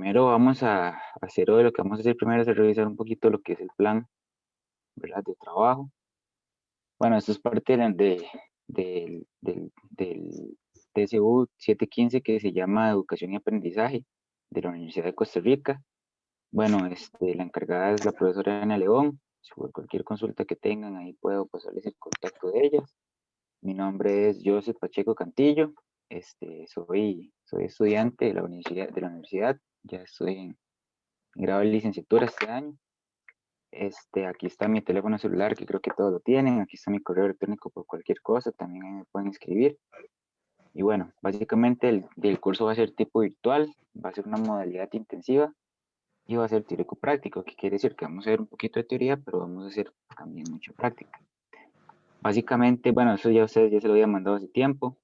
primero vamos a hacer hoy, lo que vamos a hacer primero es revisar un poquito lo que es el plan, ¿verdad? De trabajo. Bueno, esto es parte del TSU 715 que se llama Educación y Aprendizaje de la Universidad de Costa Rica. Bueno, la encargada es la profesora Ana León. Sobre cualquier consulta que tengan, ahí puedo pasarles el contacto de ellas. Mi nombre es Joseph Pacheco Cantillo. Soy estudiante de la universidad. Ya estoy en grado de licenciatura este año. Aquí está mi teléfono celular, que creo que todos lo tienen. Aquí está mi correo electrónico por cualquier cosa. También ahí me pueden escribir. Y bueno, básicamente el curso va a ser tipo virtual. Va a ser una modalidad intensiva y va a ser teórico práctico, que quiere decir que vamos a ver un poquito de teoría, pero vamos a hacer también mucha práctica. Básicamente, bueno, eso ya ustedes ya se lo había mandado hace tiempo.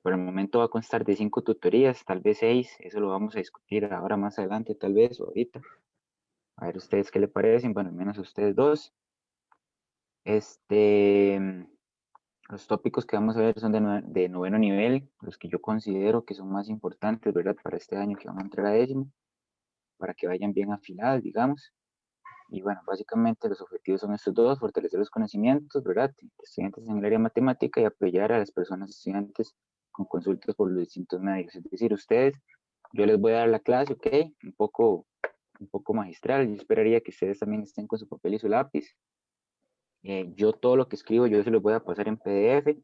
Por el momento va a constar de 5 tutorías, tal vez 6. Eso lo vamos a discutir ahora más adelante, tal vez, o ahorita. A ver ustedes qué le parecen, bueno, al menos a ustedes dos. Este, los tópicos que vamos a ver son de noveno nivel, los que yo considero que son más importantes, ¿verdad? Para este año que van a entrar a décimo, para que vayan bien afilados, digamos. Y bueno, básicamente los objetivos son estos dos: fortalecer los conocimientos, ¿verdad? De estudiantes en el área matemática y apoyar a las personas estudiantes con consultas por los distintos medios. Es decir, ustedes, yo les voy a dar la clase, ¿ok? Un poco magistral. Yo esperaría que ustedes también estén con su papel y su lápiz. Yo todo lo que escribo, yo se los voy a pasar en PDF.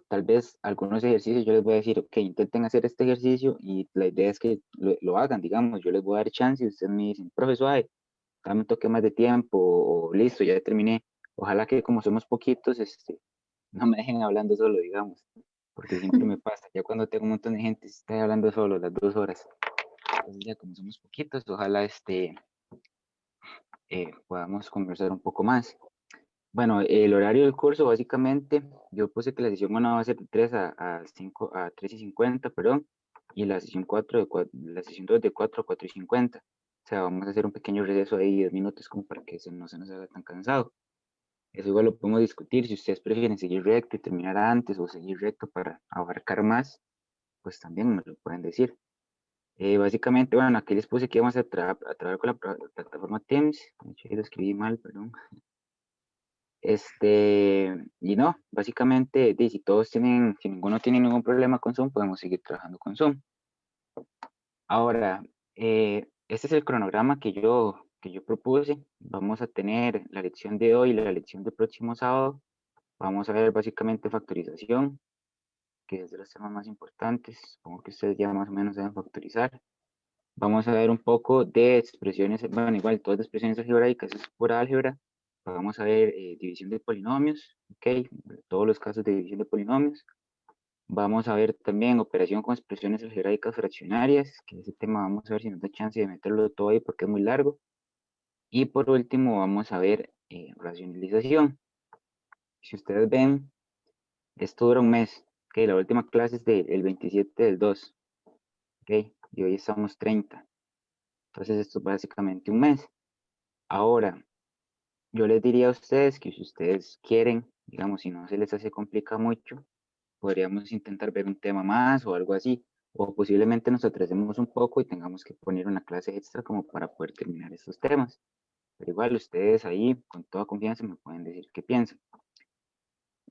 Tal vez algunos ejercicios yo les voy a decir, ok, intenten hacer este ejercicio y la idea es que lo hagan, digamos, yo les voy a dar chance y ustedes me dicen, profesor, dame un toque más de tiempo o listo, ya terminé. Ojalá que como somos poquitos, no me dejen hablando solo, digamos, porque siempre me pasa, ya cuando tengo un montón de gente, está hablando solo las 2 horas. Entonces ya como somos poquitos, ojalá podamos conversar un poco más. Bueno, el horario del curso, básicamente, yo puse que la sesión 1 va a ser de 3 a 5, a 3:50, perdón, y la sesión 4 la sesión 2 de 4 a 4:50. O sea, vamos a hacer un pequeño receso de 10 minutos como para que no se nos haga tan cansado. Eso igual lo podemos discutir. Si ustedes prefieren seguir recto y terminar antes o seguir recto para abarcar más, pues también me lo pueden decir. Básicamente, bueno, aquí les puse que vamos a trabajar con la plataforma Teams. De hecho, ahí lo escribí mal, perdón. Y no, básicamente, si ninguno tiene ningún problema con Zoom, podemos seguir trabajando con Zoom. Ahora, este es el cronograma que yo propuse. Vamos a tener la lección de hoy y la lección del próximo sábado. Vamos a ver básicamente factorización, que es de los temas más importantes. Supongo que ustedes ya más o menos saben factorizar. Vamos a ver un poco de expresiones, bueno, igual todas las expresiones algebraicas es pura álgebra. Vamos a ver división de polinomios, ok, todos los casos de división de polinomios. Vamos a ver también operación con expresiones algebraicas fraccionarias, que ese tema vamos a ver si nos da chance de meterlo todo ahí porque es muy largo. Y por último vamos a ver racionalización. Si ustedes ven, esto dura un mes, ok, la última clase es del 27 del 2, ok, y hoy estamos 30. Entonces esto es básicamente un mes. Ahora, yo les diría a ustedes que si ustedes quieren, digamos, si no se les hace complica mucho, podríamos intentar ver un tema más o algo así, o posiblemente nos atrasemos un poco y tengamos que poner una clase extra como para poder terminar estos temas. Pero igual ustedes ahí, con toda confianza, me pueden decir qué piensan.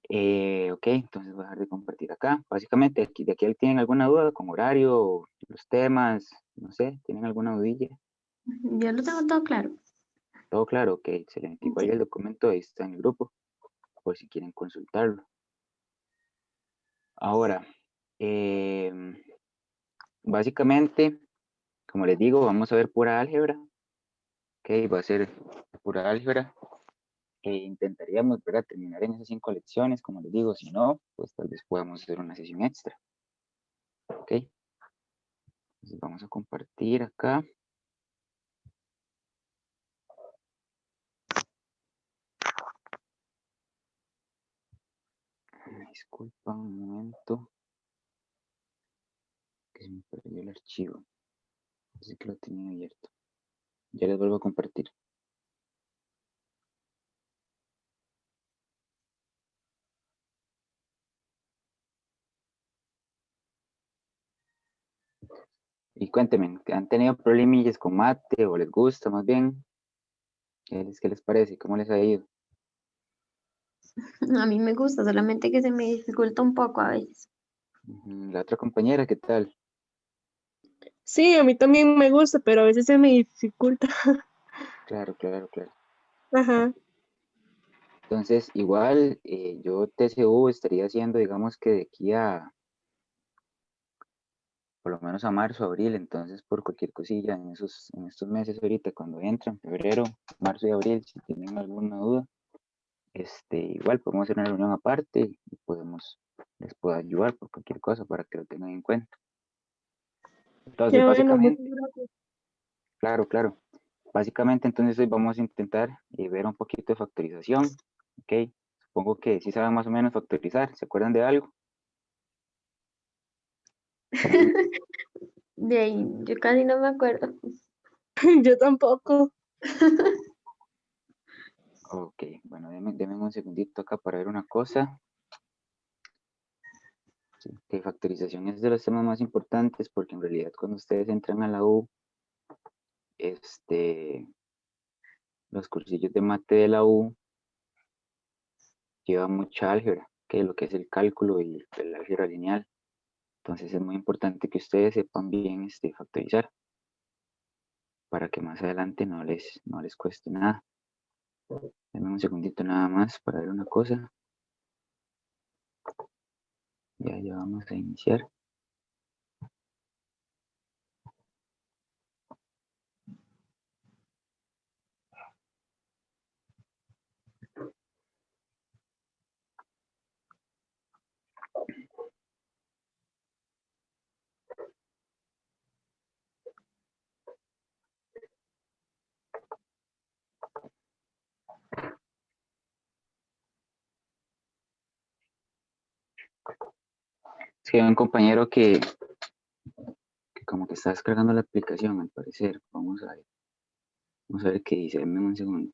Ok, entonces voy a dejar de compartir acá. Básicamente, de aquí tienen alguna duda con horario, los temas, no sé, ¿tienen alguna dudilla? Yo lo tengo todo claro. Todo claro, ok, excelente. Igual Sí. el documento ahí está en el grupo, por si quieren consultarlo. Ahora, em, básicamente, como les digo, vamos a ver pura álgebra, ok, va a ser pura álgebra. Intentaríamos, ¿verdad?, terminar en esas 5 lecciones, como les digo. Si no, pues tal vez podamos hacer una sesión extra, ok. Entonces vamos a compartir acá. Disculpa un momento, que se me perdió el archivo. Así que lo tenía abierto. Ya les vuelvo a compartir. Y cuéntenme, ¿han tenido problemillas con mate o les gusta más bien? Qué les parece? ¿Cómo les ha ido? A mí me gusta, solamente que se me dificulta un poco a veces. La otra compañera, ¿qué tal? Sí, a mí también me gusta, pero a veces se me dificulta. Claro, claro, claro. Ajá. Entonces, igual yo TCU estaría haciendo, digamos que de aquí a por lo menos a marzo, abril, entonces por cualquier cosilla en estos meses ahorita, cuando entran, febrero, marzo y abril, si tienen alguna duda, igual podemos hacer una reunión aparte y les puedo ayudar por cualquier cosa para que lo tengan en cuenta. Entonces, Qué bueno, muchas básicamente, gracias. claro, claro, básicamente entonces hoy vamos a intentar ver un poquito de factorización, ¿ok? Supongo que sí saben más o menos factorizar, ¿se acuerdan de algo? De ahí, yo casi no me acuerdo. Yo tampoco. Ok, bueno, denme un segundito acá para ver una cosa. Sí, que factorización es de los temas más importantes porque en realidad cuando ustedes entran a la U, los cursillos de mate de la U llevan mucha álgebra, que es lo que es el cálculo y el álgebra lineal. Entonces es muy importante que ustedes sepan bien factorizar para que más adelante no les cueste nada. Denme un segundito nada más para ver una cosa. Ya vamos a iniciar. Es que hay un compañero que como que está descargando la aplicación al parecer. Vamos a ver qué dice. Denme un segundo.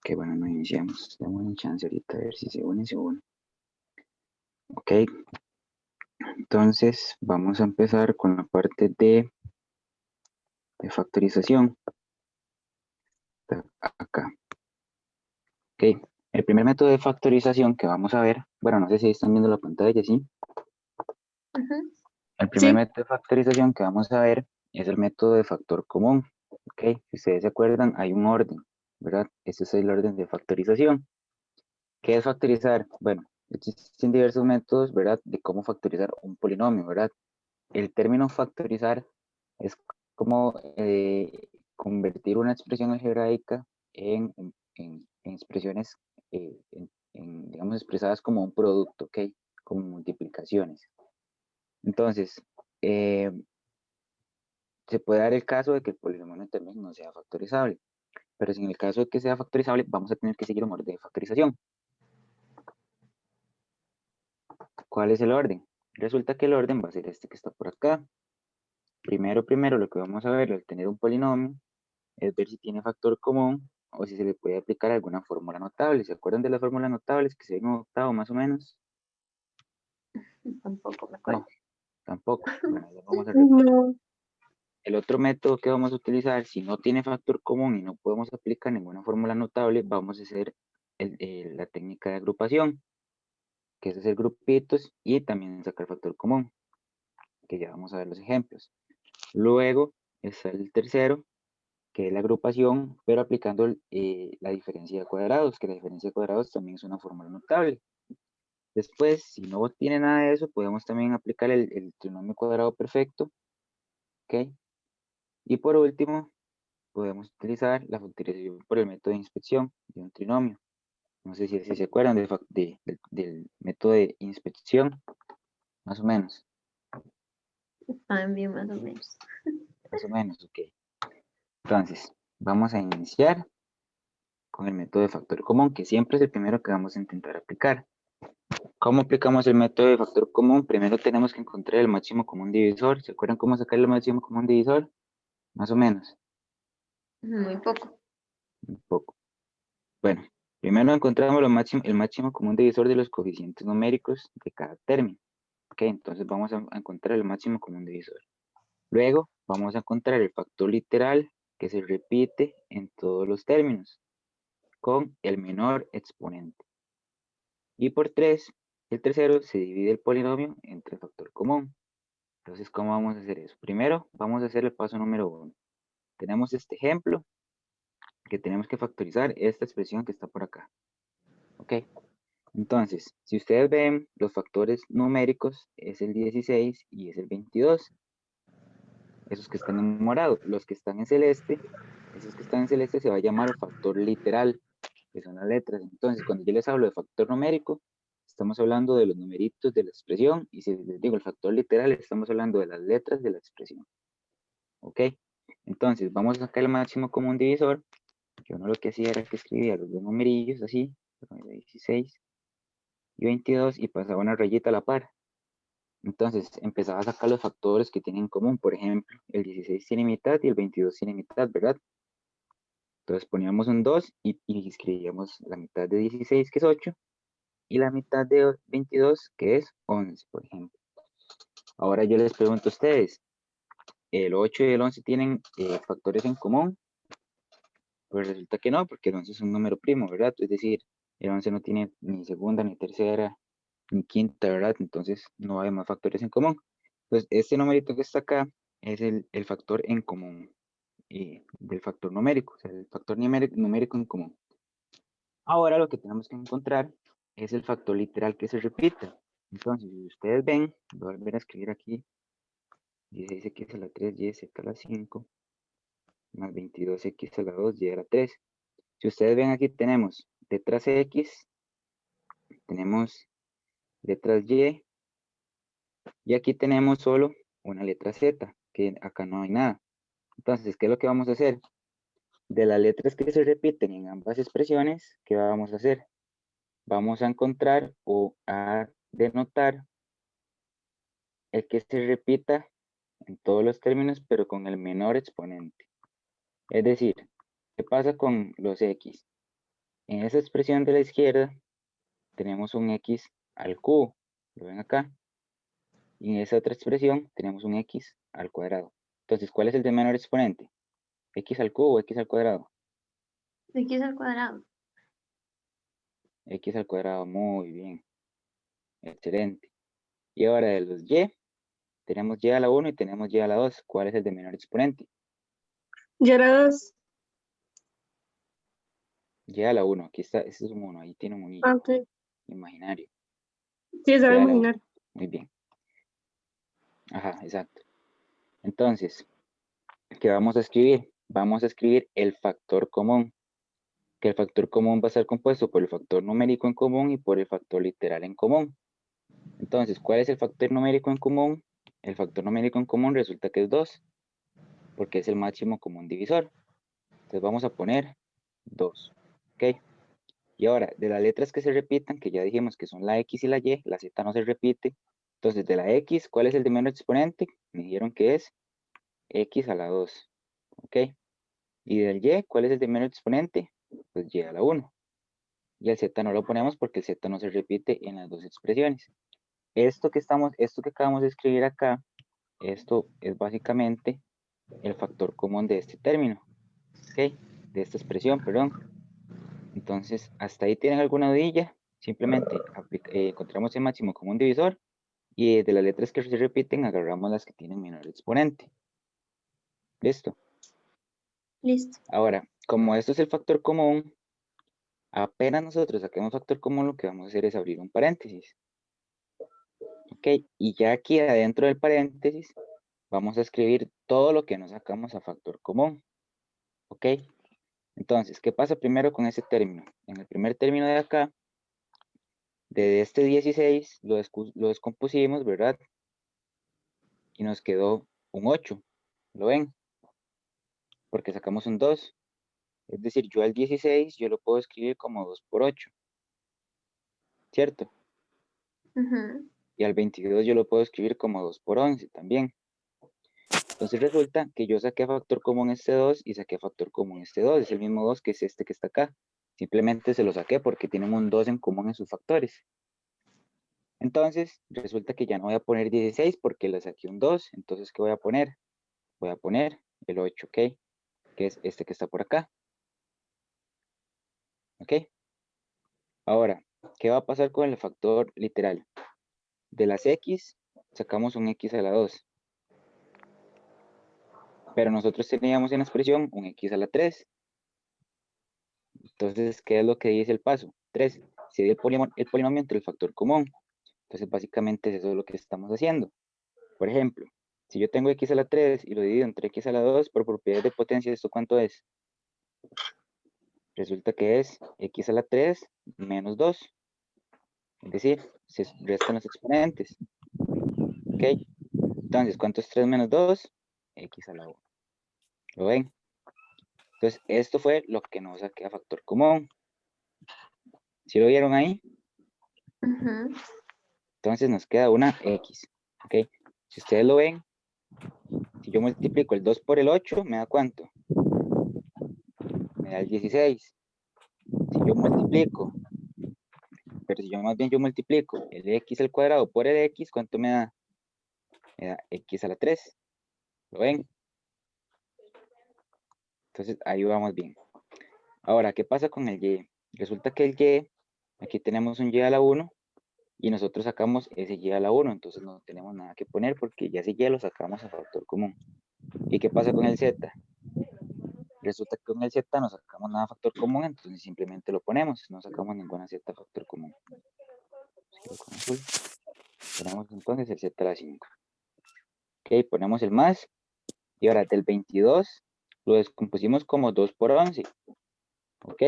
Que bueno, no iniciamos. Damos un chance ahorita a ver si se une. Ok, entonces vamos a empezar con la parte de factorización. Está acá. Ok, el primer método de factorización que vamos a ver, bueno, no sé si están viendo la pantalla, ¿sí? Ujú. El primer Sí, método de factorización que vamos a ver es el método de factor común. Ok, si ustedes se acuerdan, hay un orden, ¿verdad? Este es el orden de factorización. ¿Qué es factorizar? Bueno, existen diversos métodos, ¿verdad? De cómo factorizar un polinomio, ¿verdad? El término factorizar es como convertir una expresión algebraica en expresiones, digamos, expresadas como un producto, ¿ok? Como multiplicaciones. Entonces, eh, se puede dar el caso de que el polinomio también no sea factorizable, pero si en el caso de que sea factorizable, vamos a tener que seguir un orden de factorización. ¿Cuál es el orden? Resulta que el orden va a ser este que está por acá. Primero, lo que vamos a ver al tener un polinomio es ver si tiene factor común o si se le puede aplicar alguna fórmula notable. ¿Se acuerdan de las fórmulas notables que se ven en octavo más o menos? Tampoco me acuerdo. No, tampoco. Bueno, ya vamos a recordar. no. El otro método que vamos a utilizar, si no tiene factor común y no podemos aplicar ninguna fórmula notable, vamos a hacer la técnica de agrupación, que es hacer grupitos y también sacar factor común, que ya vamos a ver los ejemplos. Luego está el tercero, que es la agrupación, pero aplicando la diferencia de cuadrados, que la diferencia de cuadrados también es una fórmula notable. Después, si no tiene nada de eso, podemos también aplicar el trinomio cuadrado perfecto, ¿ok? Y por último, podemos utilizar la factorización por el método de inspección de un trinomio. No sé si se acuerdan del método de inspección, más o menos. También más o menos. Más o menos, ok. Entonces, vamos a iniciar con el método de factor común, que siempre es el primero que vamos a intentar aplicar. ¿Cómo aplicamos el método de factor común? Primero tenemos que encontrar el máximo común divisor. ¿Se acuerdan cómo sacar el máximo común divisor? Más o menos, Muy poco. un poco. Bueno, primero encontramos el máximo común divisor de los coeficientes numéricos de cada término. Ok, entonces vamos a encontrar el máximo común divisor. Luego vamos a encontrar el factor literal que se repite en todos los términos con el menor exponente. Y por 3, el tercero se divide el polinomio entre factor común. Entonces, ¿cómo vamos a hacer eso? Primero, vamos a hacer el paso número 1. Tenemos este ejemplo que tenemos que factorizar esta expresión que está por acá. ¿Ok? Entonces, si ustedes ven, los factores numéricos es el 16 y es el 22. Esos que están en morado. Los que están en celeste, esos que están en celeste se va a llamar factor literal, que son las letras. Entonces, cuando yo les hablo de factor numérico, estamos hablando de los numeritos de la expresión, y si les digo el factor literal, estamos hablando de las letras de la expresión. ¿Ok? Entonces, vamos a sacar el máximo común divisor. Yo no lo que hacía era que escribía los dos numerillos así, 16 y 22, y pasaba una rayita a la par. Entonces, empezaba a sacar los factores que tienen en común. Por ejemplo, el 16 tiene mitad y el 22 tiene mitad, ¿verdad? Entonces poníamos un 2 y escribíamos la mitad de 16, que es 8, y la mitad de 22, que es 11, por ejemplo. Ahora yo les pregunto a ustedes, ¿el 8 y el 11 tienen factores en común? Pues resulta que no, porque el 11 es un número primo, ¿verdad? Es decir, el 11 no tiene ni segunda, ni tercera, ni quinta, ¿verdad? Entonces no hay más factores en común. Entonces este numerito que está acá es el factor en común del factor numérico, o sea, el factor numérico en común. Ahora lo que tenemos que encontrar es el factor literal que se repita. Entonces, si ustedes ven, voy a volver a escribir aquí, 16x a la 3, y a la 5, más 22x a la 2, y a la 3. Si ustedes ven aquí tenemos letras X, tenemos letras y aquí tenemos solo una letra Z, que acá no hay nada. Entonces, ¿qué es lo que vamos a hacer? De las letras que se repiten en ambas expresiones, ¿qué vamos a hacer? Vamos a encontrar o a denotar el que se repita en todos los términos, pero con el menor exponente. Es decir, ¿qué pasa con los X? En esa expresión de la izquierda tenemos un X al cubo, lo ven acá. Y en esa otra expresión tenemos un X al cuadrado. Entonces, ¿cuál es el de menor exponente? ¿X al cubo o X al cuadrado? X al cuadrado. X al cuadrado, muy bien. Excelente. Y ahora de los Y, tenemos Y a la 1 y tenemos Y a la 2. ¿Cuál es el de menor exponente? Ya era 2. Y a la 1, aquí está, este es un 1, ahí tiene un unillo Ok. imaginario. Sí, Y sabe a la 1, imaginar. muy bien. Ajá, exacto. Entonces, ¿qué vamos a escribir? Vamos a escribir el factor común, que el factor común va a ser compuesto por el factor numérico en común y por el factor literal en común. Entonces, ¿cuál es el factor numérico en común? El factor numérico en común resulta que es 2, porque es el máximo común divisor. Entonces vamos a poner 2, ¿ok? Y ahora, de las letras que se repitan, que ya dijimos que son la X y la Y, la Z no se repite. Entonces, de la X, ¿cuál es el de menor exponente? Me dijeron que es X a la 2, ¿ok? Y del Y, ¿cuál es el de menor exponente? Pues Y a la 1. Y el Z no lo ponemos porque el Z no se repite en las dos expresiones. Esto que acabamos de escribir acá, esto es básicamente el factor común de este término, ¿ok? De esta expresión, perdón. Entonces, ¿hasta ahí tienen alguna dudilla? Simplemente encontramos el máximo común divisor y de las letras que se repiten agarramos las que tienen menor exponente. ¿Listo? Listo. Ahora, como esto es el factor común, apenas nosotros saquemos factor común, lo que vamos a hacer es abrir un paréntesis. Ok, y ya aquí adentro del paréntesis, vamos a escribir todo lo que nos sacamos a factor común. Ok, entonces, ¿qué pasa primero con ese término? En el primer término de acá, de este 16, lo descompusimos, ¿verdad? Y nos quedó un 8. ¿Lo ven? Porque sacamos un 2. Es decir, yo al 16, yo lo puedo escribir como 2 por 8, ¿cierto? Ujú. Y al 22 yo lo puedo escribir como 2 por 11 también. Entonces resulta que yo saqué a factor común este 2 y saqué a factor común este 2. Es el mismo 2 que es este que está acá. Simplemente se lo saqué porque tienen un 2 en común en sus factores. Entonces resulta que ya no voy a poner 16 porque le saqué un 2. Entonces, ¿qué voy a poner? Voy a poner el 8, ¿ok? Que es este que está por acá. ¿Ok? Ahora, ¿qué va a pasar con el factor literal? De las x, sacamos un x a la 2. Pero nosotros teníamos en la expresión un x a la 3. Entonces, ¿qué es lo que dice el paso? 3. Se dio el polinomio entre el factor común. Entonces, básicamente eso es lo que estamos haciendo. Por ejemplo, si yo tengo x a la 3 y lo divido entre x a la 2 por propiedad de potencia, ¿esto cuánto es? Resulta que es x a la 3 menos 2. Es decir, se restan los exponentes. ¿Ok? Entonces, ¿cuánto es 3 menos 2? X a la 1. ¿Lo ven? Entonces, esto fue lo que nos saqué a factor común. ¿Sí lo vieron ahí? Ujú. Entonces nos queda una X. ¿Ok? Si ustedes lo ven, si yo multiplico el 2 por el 8, ¿me da cuánto? Me da el 16. Si yo multiplico, pero si yo más bien yo multiplico el X al cuadrado por el X, ¿cuánto me da? Me da X a la 3. ¿Lo ven? Entonces ahí vamos bien. Ahora, ¿qué pasa con el Y? Resulta que el Y, aquí tenemos un Y a la 1 y nosotros sacamos ese Y a la 1, entonces no tenemos nada que poner porque ya ese Y lo sacamos a factor común. ¿Y qué pasa con el Z? Resulta que con el Z no sacamos nada factor común, entonces simplemente lo ponemos, no sacamos ninguna Z factor común. Con azul, ponemos entonces el Z a la 5. Ok, ponemos el más, y ahora del 22 lo descompusimos como 2 por 11. Ok,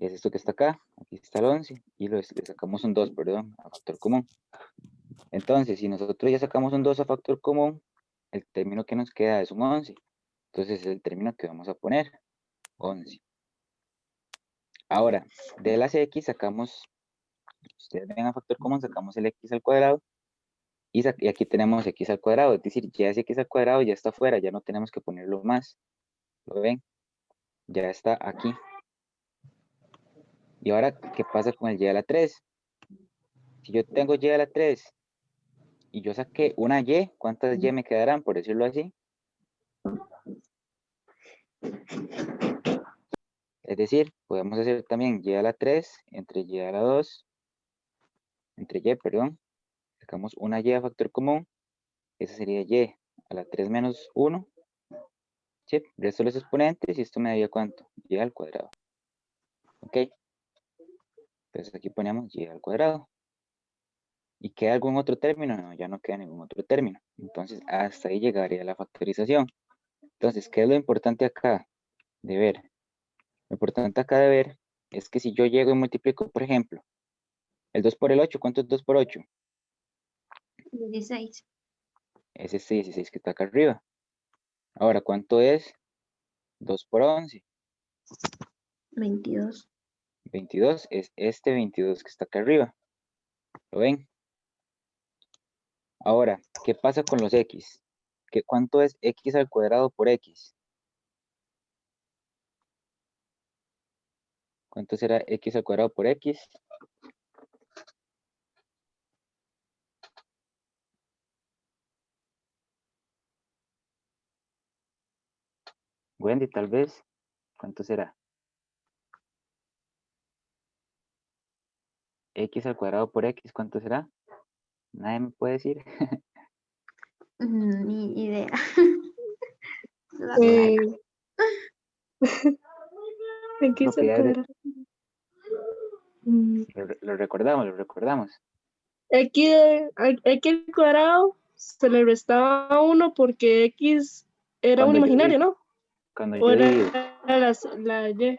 es esto que está acá, aquí está el 11, y le sacamos un 2, perdón, a factor común. Entonces, si nosotros ya sacamos un 2 a factor común, el término que nos queda es un 11. Entonces es el término que vamos a poner, 11. Ahora, de las X sacamos, ustedes ven a factor común, sacamos el X al cuadrado, y aquí tenemos X al cuadrado, es decir, ya ese X al cuadrado ya está afuera, ya no tenemos que ponerlo más. ¿Lo ven? Ya está aquí. Y ahora, ¿qué pasa con el Y a la 3? Si yo tengo Y a la 3 y yo saqué una Y, ¿cuántas Y me quedarán, por decirlo así? Es decir, podemos hacer también Y a la 3 entre Y a la 2, entre Y, perdón. Sacamos una Y a factor común. Esa sería Y a la 3 menos 1. ¿Sí? Resto los exponentes y esto me daría ¿cuánto? Y al cuadrado. ¿Ok? Entonces aquí ponemos Y al cuadrado. ¿Y queda algún otro término? No, ya no queda ningún otro término. Entonces hasta ahí llegaría la factorización. Entonces, ¿qué es lo importante acá de ver? Lo importante acá de ver es que si yo llego y multiplico, por ejemplo, el 2 por el 8, ¿cuánto es 2 por 8? 16. Es este 16 que está acá arriba. Ahora, ¿cuánto es 2 por 11? 22. 22 es este 22 que está acá arriba. ¿Lo ven? Ahora, ¿qué pasa con los x? ¿Cuánto es x al cuadrado por x? ¿Cuánto será x al cuadrado por x? Wendy, tal vez. ¿Cuánto será? X al cuadrado por X, ¿cuánto será? Nadie me puede decir. Ni idea. La Eh, saco. X al Propiedades, cuadrado. Mm, lo recordamos, lo recordamos. X, X al cuadrado se le restaba 1 porque X era un Cuando yo imaginario, divido, ¿no? cuando O yo divido. era la Y.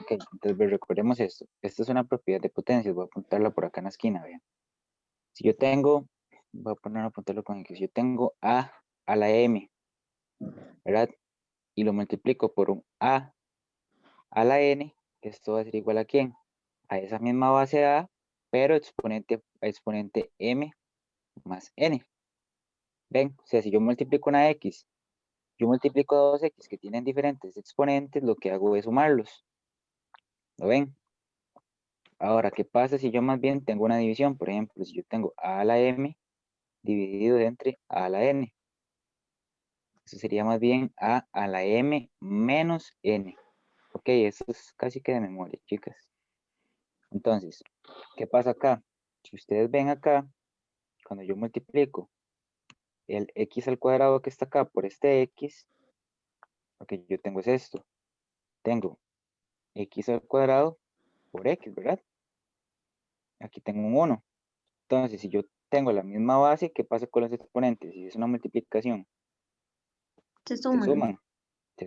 Ok, entonces recordemos esto. Esta es una propiedad de potencias. Voy a apuntarla por acá en la esquina, vean. Si yo tengo, voy a poner a apuntarlo con X. Yo tengo a la M, ¿verdad? Y lo multiplico por un a la N. Esto va a ser igual a ¿quién? A esa misma base A, pero exponente M más N. ¿Ven? O sea, si yo multiplico una X, yo multiplico dos X que tienen diferentes exponentes, lo que hago es sumarlos. ¿Lo ven? Ahora, ¿qué pasa si yo más bien tengo una división? Por ejemplo, si yo tengo a la M dividido entre a la N. Eso sería más bien a la M menos N. Ok, eso es casi que de memoria, chicas. Entonces, ¿qué pasa acá? Si ustedes ven acá, cuando yo multiplico el X al cuadrado que está acá por este X, lo que yo tengo es esto. Tengo X al cuadrado por X, ¿verdad? Aquí tengo un 1. Entonces, si yo tengo la misma base, ¿qué pasa con los exponentes? Si es una multiplicación, Se se suman.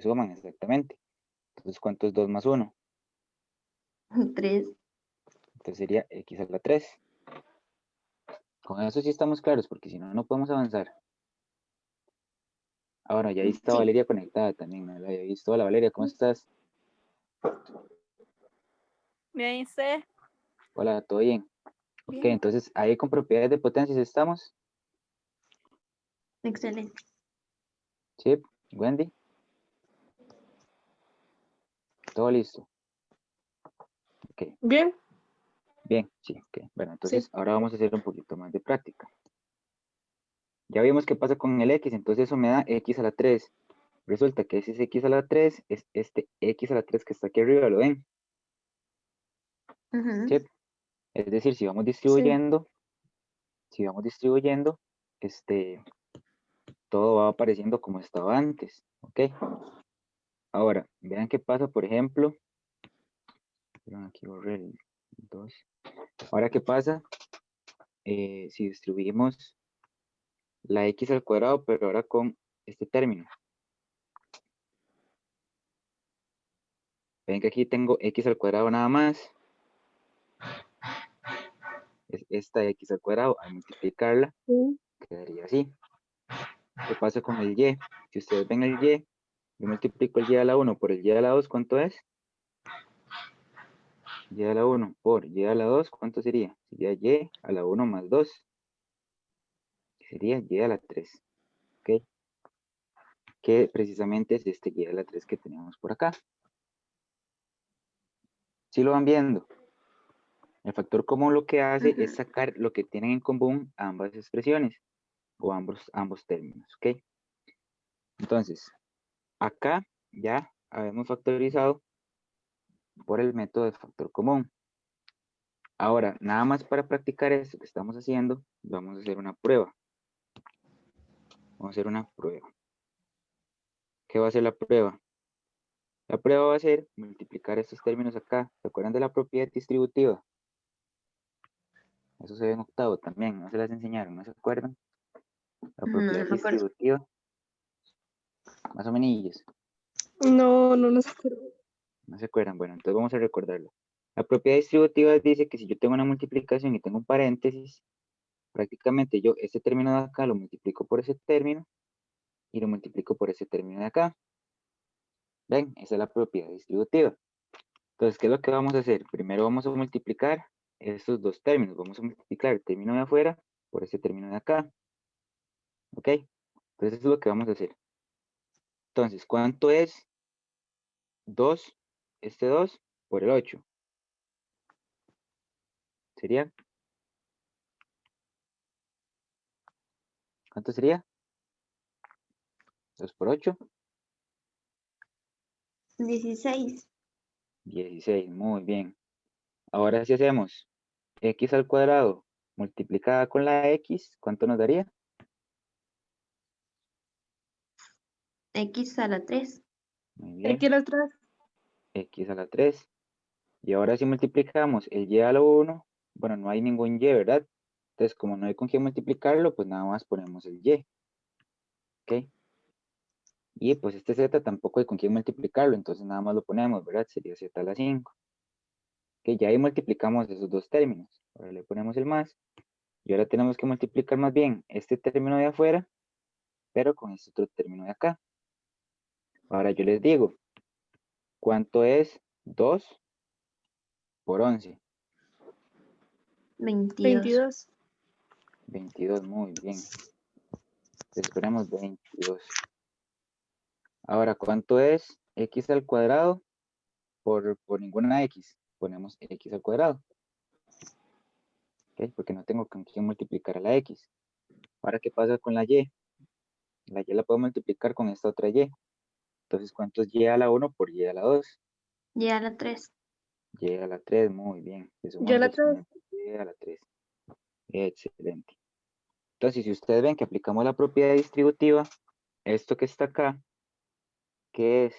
suman exactamente. Entonces, ¿cuánto es 2 más 1? 3. Entonces sería X a la 3. Con eso sí estamos claros, porque si no, no podemos avanzar. Ahora, ya ahí está Sí. Valeria conectada también, no la había visto. Hola Valeria, ¿cómo estás? Bien, sé. Hola, ¿todo bien? Ok, Bien. entonces ahí con propiedades de potencias estamos. Excelente. Chip, Wendy, todo listo. Ok, Bien, bien, sí, ok. Bueno, sí. entonces ahora vamos a hacer un poquito más de práctica. Ya vimos qué pasa con el X, entonces eso me da X a la 3. Resulta que ese X a la 3 es este X a la 3 que está aquí arriba, ¿lo ven? Ujú. Chip. Es decir, si vamos Sí. distribuyendo, todo va apareciendo como estaba antes, ¿ok? Ahora, vean qué pasa, por ejemplo, aquí borré el 2. Ahora, ¿qué pasa si distribuimos la X al cuadrado, pero ahora con este término? Ven que aquí tengo X al cuadrado nada más. Es esta X al cuadrado, al multiplicarla, Sí. quedaría así. ¿Qué pasa con el Y? Si ustedes ven el Y, yo multiplico el Y a la 1 por el Y a la 2, ¿cuánto es? Y a la 1 por Y a la 2, ¿cuánto sería? Sería Y a la 1 más 2. Sería Y a la 3. ¿Ok? Que precisamente es este Y a la 3 que tenemos por acá. ¿Sí lo van viendo? El factor común lo que hace es Ujú. sacar lo que tienen en común ambas expresiones o ambos términos. ¿Ok? Entonces, acá ya habíamos factorizado por el método de factor común. Ahora, nada más para practicar esto que estamos haciendo, vamos a hacer una prueba. Vamos a hacer una prueba. ¿Qué va a ser la prueba? La prueba va a ser multiplicar estos términos acá. ¿Se acuerdan de la propiedad distributiva? Eso se ve en octavo también, no se las enseñaron, ¿no se acuerdan? La No, propiedad no me acuerdo. distributiva, más o menos, No, no nos acuerdo. no se acuerdan. Bueno, entonces vamos a recordarlo. La propiedad distributiva dice que si yo tengo una multiplicación y tengo un paréntesis, prácticamente yo este término de acá lo multiplico por ese término y lo multiplico por ese término de acá. ¿Ven? Esa es la propiedad distributiva. Entonces, ¿qué es lo que vamos a hacer? Primero vamos a multiplicar estos dos términos. Vamos a multiplicar el término de afuera por ese término de acá. ¿Ok? Entonces, eso es lo que vamos a hacer. Entonces, ¿cuánto es 2, este 2 por el 8? ¿Sería? ¿Cuánto sería? 2 por 8, 16. 16. Muy bien. Ahora si hacemos x al cuadrado multiplicada con la x, ¿cuánto nos daría? X a la 3. Muy bien. X a la 3. X a la 3. Y ahora si multiplicamos el y a la 1, bueno, no hay ningún y, ¿verdad? Entonces, como no hay con qué multiplicarlo, pues nada más ponemos el y. ¿Ok? Y pues este z tampoco hay con quién multiplicarlo, entonces nada más lo ponemos, ¿verdad? Sería z a la 5. Que ya ahí multiplicamos esos dos términos. Ahora le ponemos el más. Y ahora tenemos que multiplicar más bien este término de afuera, pero con este otro término de acá. Ahora yo les digo, ¿cuánto es 2 por 11? 22. 22. 22, muy bien. Entonces ponemos 22. Ahora, ¿cuánto es x al cuadrado por ninguna x? Ponemos x al cuadrado. ¿Ok? Porque no tengo con quién multiplicar a la x. Ahora, ¿qué pasa con la y? La y la puedo multiplicar con esta otra y. Entonces, ¿cuánto es y a la 1 por y a la 2? Y a la 3. Y a la 3, muy bien. Que somos Ya los la 3. exponentes de y a la 3. Excelente. Entonces, si ustedes ven que aplicamos la propiedad distributiva, esto que está acá, ¿qué es?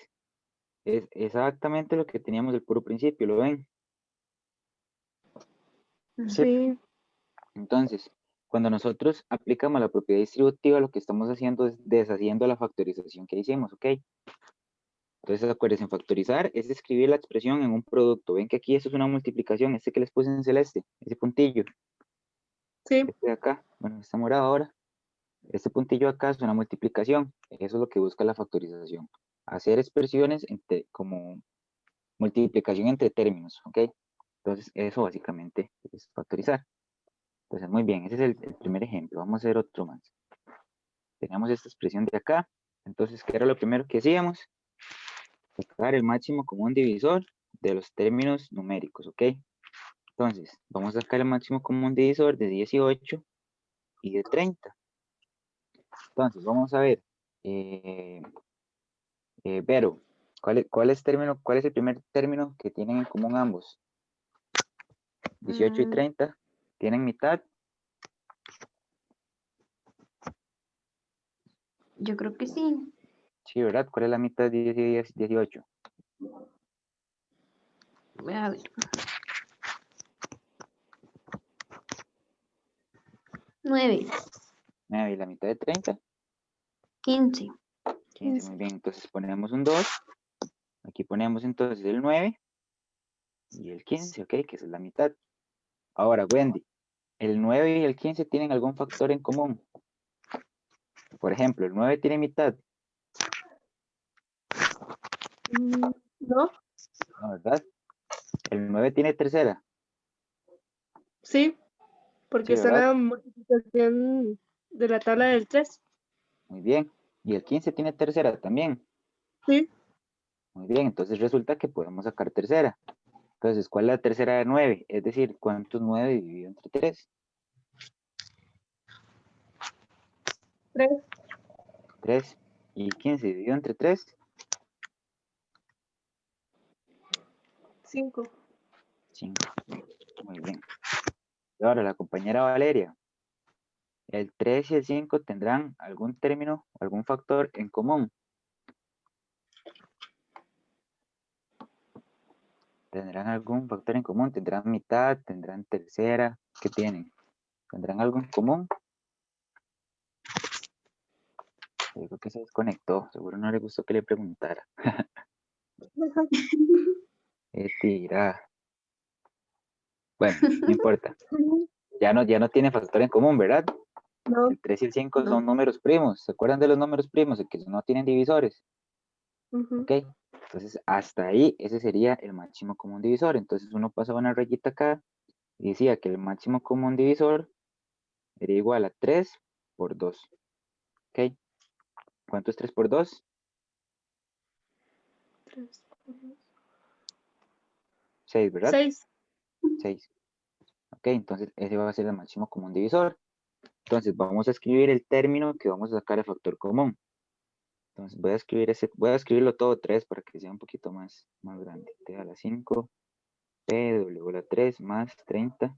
Es exactamente lo que teníamos del puro principio, ¿lo ven? Sí. Sí. Entonces, cuando nosotros aplicamos la propiedad distributiva, lo que estamos haciendo es deshaciendo la factorización que hicimos, ¿ok? Entonces, acuérdense, factorizar es escribir la expresión en un producto. Ven que aquí esto es una multiplicación, este que les puse en celeste, ese puntillo, Sí. este de acá, bueno, está morado ahora. Este puntillo acá es una multiplicación, eso es lo que busca la factorización. Hacer expresiones como multiplicación entre términos, ¿ok? Entonces, eso básicamente es factorizar. Entonces, muy bien, ese es el primer ejemplo. Vamos a hacer otro más. Teníamos esta expresión de acá. Entonces, ¿qué era lo primero que hacíamos? Sacar el máximo común divisor de los términos numéricos, ¿ok? Entonces, vamos a sacar el máximo común divisor de 18 y de 30. Entonces, vamos a ver. Vero, ¿cuál es el primer término que tienen en común ambos? 18 y 30 tienen mitad. Yo creo que sí. Sí, ¿verdad? ¿Cuál es la mitad de 18? Voy a ver. 9. 9 y la mitad de 30. 15. 15, muy bien. Entonces ponemos un 2. Aquí ponemos entonces el 9 y el 15, ¿ok? Que esa es la mitad. Ahora, Wendy, ¿el 9 y el 15 tienen algún factor en común? Por ejemplo, el 9 tiene mitad, No. ¿no? ¿Verdad? El 9 tiene tercera, Sí. Porque sí, está en ¿verdad? la multiplicación de la tabla del 3. Muy bien. Y el 15 tiene tercera también. Sí. Muy bien, entonces resulta que podemos sacar tercera. Entonces, ¿cuál es la tercera de 9? Es decir, ¿cuántos 9 dividido entre 3? 3. 3. ¿Y 15 dividido entre 3? 5. 5. Muy bien. Y ahora la compañera Valeria. El 3 y el 5 tendrán algún término, algún factor en común. ¿Tendrán algún factor en común? ¿Tendrán mitad? ¿Tendrán tercera? ¿Qué tienen? ¿Tendrán algo en común? Yo creo que se desconectó. Seguro no le gustó que le preguntara. Tira. Bueno, no importa. Ya no tiene factor en común, ¿verdad? No. El 3 y el 5 No. son números primos. ¿Se acuerdan de los números primos? El que no tienen divisores. Ujú. ¿Ok? Entonces, hasta ahí, ese sería el máximo común divisor. Entonces, uno pasaba una rayita acá y decía que el máximo común divisor era igual a 3 por 2. ¿Ok? ¿Cuánto es 3 por 2? 3 por 2. 6, ¿verdad? 6. 6. Ok, entonces ese va a ser el máximo común divisor. Entonces, vamos a escribir el término que vamos a sacar de factor común. Entonces, voy a escribirlo todo 3 para que sea un poquito más grande. T a la 5, P, W a la 3, más 30,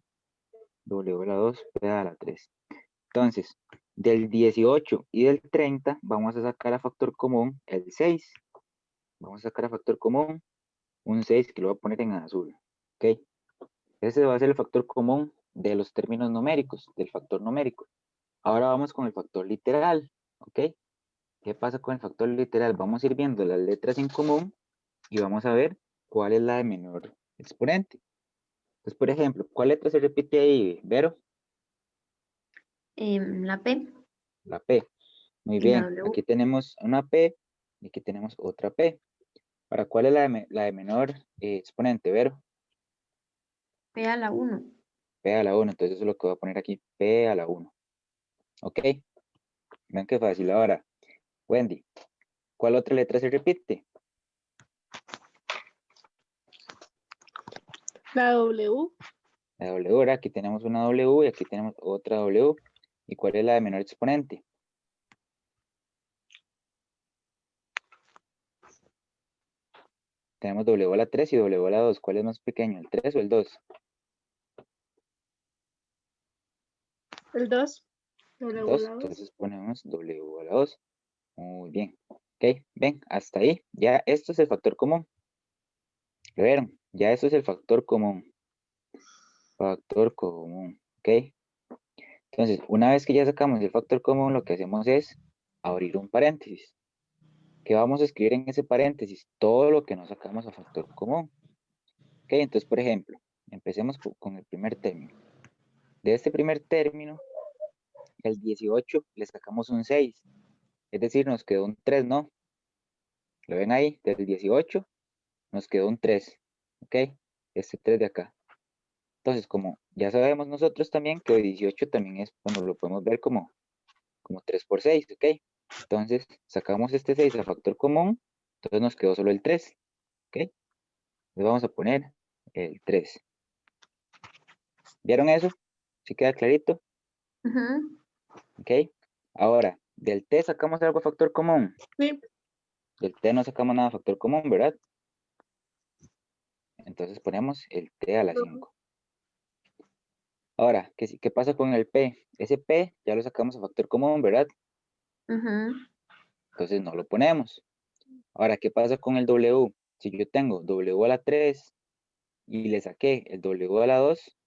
W a la 2, P a la 3. Entonces, del 18 y del 30 vamos a sacar a factor común el 6. vamos a sacar a factor común un 6 que lo voy a poner en azul. ¿Ok? Ese va a ser el factor común de los términos numéricos, del factor numérico. Ahora vamos con el factor literal. ¿Ok? ¿Qué pasa con el factor literal? Vamos a ir viendo las letras en común y vamos a ver cuál es la de menor exponente. Entonces, por ejemplo, ¿cuál letra se repite ahí, Vero? La P La P. Muy y la bien. W. Aquí tenemos una P y aquí tenemos otra P. ¿Para cuál es la de menor exponente, Vero? P a la 1. P a la 1. Entonces eso es lo que voy a poner aquí. P a la 1. ¿Ok? Vean qué fácil. Ahora, Wendy, ¿cuál otra letra se repite? La W. La W. Ahora aquí tenemos una W y aquí tenemos otra W. ¿Y cuál es la de menor exponente? Tenemos W a la 3 y W a la 2. ¿Cuál es más pequeño, el 3 o el 2? El 2. El W 2. la 2. Entonces ponemos W a la 2. Muy bien. Ok, ven, hasta ahí. Ya esto es el factor común. ¿Lo vieron? Ya esto es el factor común. Factor común. Ok. Entonces, una vez que ya sacamos el factor común, lo que hacemos es abrir un paréntesis. ¿Qué vamos a escribir en ese paréntesis? Todo lo que nos sacamos a factor común. Ok, entonces, por ejemplo, empecemos con el primer término. De este primer término, el 18 le sacamos un 6. Es decir, nos quedó un 3, ¿no? ¿Lo ven ahí? Del 18 nos quedó un 3. ¿Ok? Este 3 de acá. Entonces, como ya sabemos nosotros también que 18 también es, bueno, lo podemos ver como 3 por 6, ¿ok? Entonces, sacamos este 6 a factor común, entonces nos quedó solo el 3, ¿ok? Entonces vamos a poner el 3. ¿Vieron eso? ¿Sí queda clarito? Ujú. ¿Ok? Ahora, del T sacamos algo a factor común. Sí. Del T no sacamos nada a factor común, ¿verdad? Entonces ponemos el T a la 5. Ahora, ¿qué pasa con el P? Ese P ya lo sacamos a factor común, ¿verdad? Ujú. Entonces no lo ponemos. Ahora, ¿qué pasa con el W? Si yo tengo W a la 3 y le saqué el W a la 2,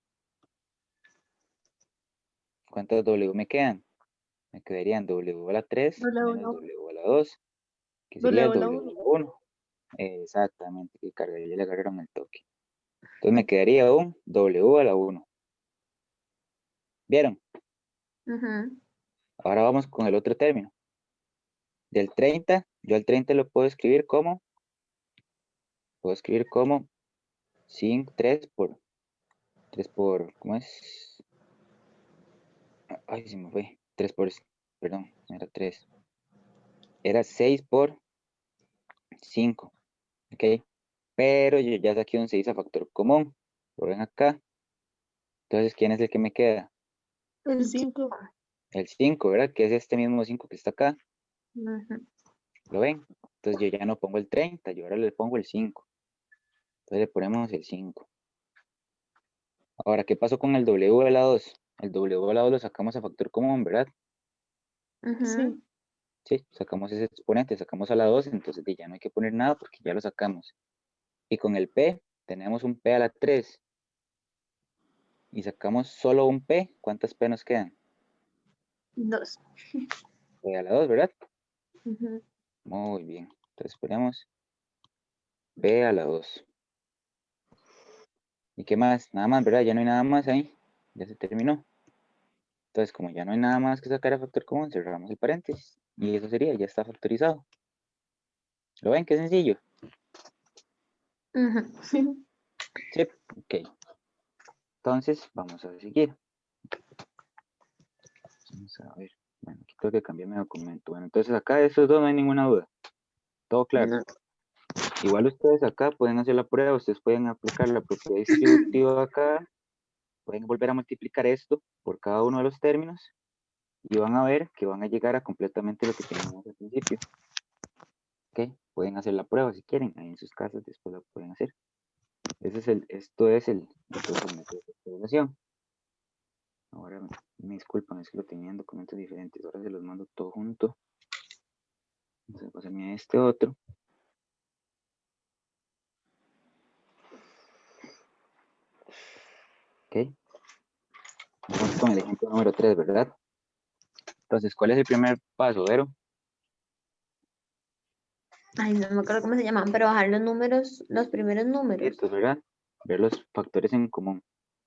¿cuántas W me quedan? Me quedarían W a la 3 W menos la 1. W a la 2, que sería W la W 1. a la 1. Exactamente, que cargaría, le agarraron el toque. Entonces me quedaría un W a la 1. ¿Vieron? Ujú. Ahora vamos con el otro término. Del 30, yo al 30 lo puedo escribir como 3 por, ¿cómo es? Ay, se me fue. 3 por, perdón, no era 3. Era 6 por 5, ¿ok? Pero yo ya saqué un 6 a factor común. Lo ven acá. Entonces, ¿quién es el que me queda? El 5. El 5, ¿verdad? Que es este mismo 5 que está acá. Ujú. ¿Lo ven? Entonces yo ya no pongo el 30, yo ahora le pongo el 5. Entonces le ponemos el 5. Ahora, ¿qué pasó con el W a la 2? El W a la 2 lo sacamos a factor común, ¿verdad? Ujú. Sí. Sí, sacamos ese exponente, sacamos a la 2, entonces ya no hay que poner nada porque ya lo sacamos. Y con el P, tenemos un P a la 3. Y sacamos solo un P, ¿cuántas P nos quedan? 2. P a la 2, ¿verdad? Ujú. Muy bien. Entonces ponemos P a la 2. ¿Y qué más? Nada más, ¿verdad? Ya no hay nada más ahí. Ya se terminó. Entonces, como ya no hay nada más que sacar a factor común, cerramos el paréntesis. Y eso sería, ya está factorizado. ¿Lo ven? Qué sencillo. Ujú. Sí, ok. Entonces, vamos a seguir. Vamos a ver. Bueno, aquí tengo que cambiar mi documento. Bueno, entonces acá de esos dos no hay ninguna duda. Todo claro. No. Igual ustedes acá pueden hacer la prueba, ustedes pueden aplicar la propiedad distributiva acá, pueden volver a multiplicar esto por cada uno de los términos y van a ver que van a llegar a completamente lo que teníamos al principio. ¿Ok? Pueden hacer la prueba si quieren, ahí en sus casas después la pueden hacer. Esto es el procedimiento de factorización. Ahora me disculpan, es que lo tenía en documentos diferentes, ahora se los mando todo junto. Vamos a pasarme a este otro. ¿Ok? Vamos con el ejemplo número 3, ¿verdad? Entonces, ¿cuál es el primer paso, Vero? Ay, no me acuerdo cómo se llaman, pero bajar los números, los primeros números. Esto es verdad. Ver los factores en común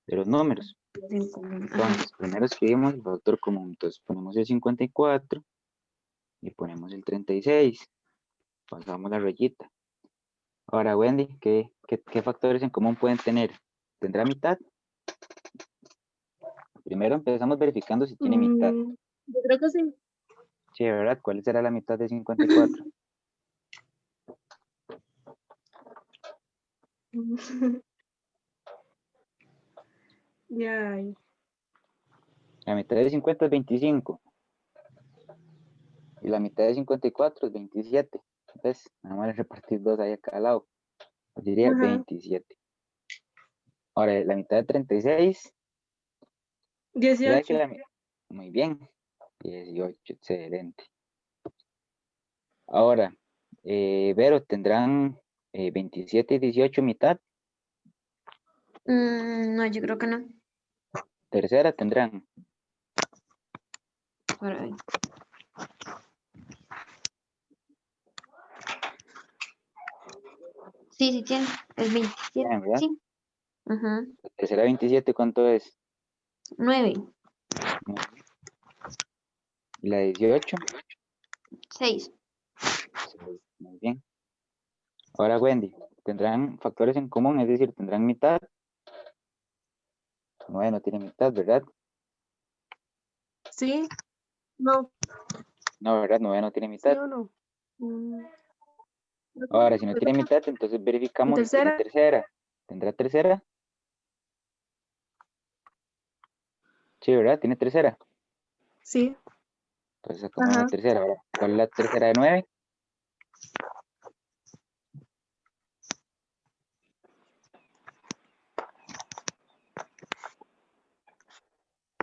de los números. En común. Ajá. Entonces, primero escribimos el factor común. Entonces, ponemos el 54 y ponemos el 36. Pasamos la rayita. Ahora, Wendy, ¿qué factores en común pueden tener? ¿Tendrá mitad? Primero empezamos verificando si tiene mitad. Yo creo que sí. Sí, ¿verdad? ¿Cuál será la mitad de 54? Ya. La mitad de 50 es 25. Y la mitad de 54 es 27. Entonces, nada más repartir 2 ahí a cada lado. Yo diría Ajá. 27. Ahora, la mitad de 36. ¿Será que 18. muy bien. 18, excelente. Ahora, Vero, ¿tendrán 27 y 18 mitad? No, yo creo que no. Tercera tendrán. Por ahí. Sí, sí tiene. Es 27. Tienen, ¿verdad? Sí. Ajá. Tercera 27, ¿cuánto es? 9. 9. ¿Y la 18? 6. 6. Muy bien. Ahora, Wendy, ¿tendrán factores en común? Es decir, ¿tendrán mitad? 9 no tiene mitad, ¿verdad? Sí. No. No, ¿verdad? 9 no tiene ¿Sí mitad. o no? Ahora, si no tiene mitad, entonces verificamos si tiene Tercera. tercera. ¿Tendrá tercera? Sí, ¿verdad? Tiene tercera. Sí. Entonces sacamos Ajá. la tercera. Ahora, ¿cuál es la tercera de 9?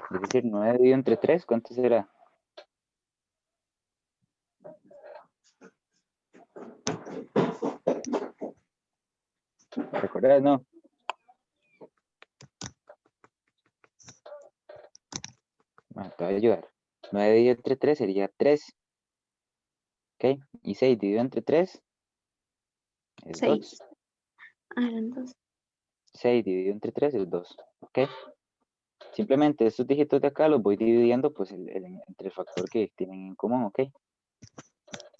Es decir, 9 dividido entre 3, ¿cuánto será? ¿Recordás, no? Bueno, te voy a ayudar. 9 dividido entre 3 sería 3. ¿Ok? Y 6 dividido entre 3 es 2. 6. Ah, eran 2. 6 dividido entre 3 es 2. ¿Ok? Simplemente estos dígitos de acá los voy dividiendo pues entre el factor que tienen en común. ¿Ok?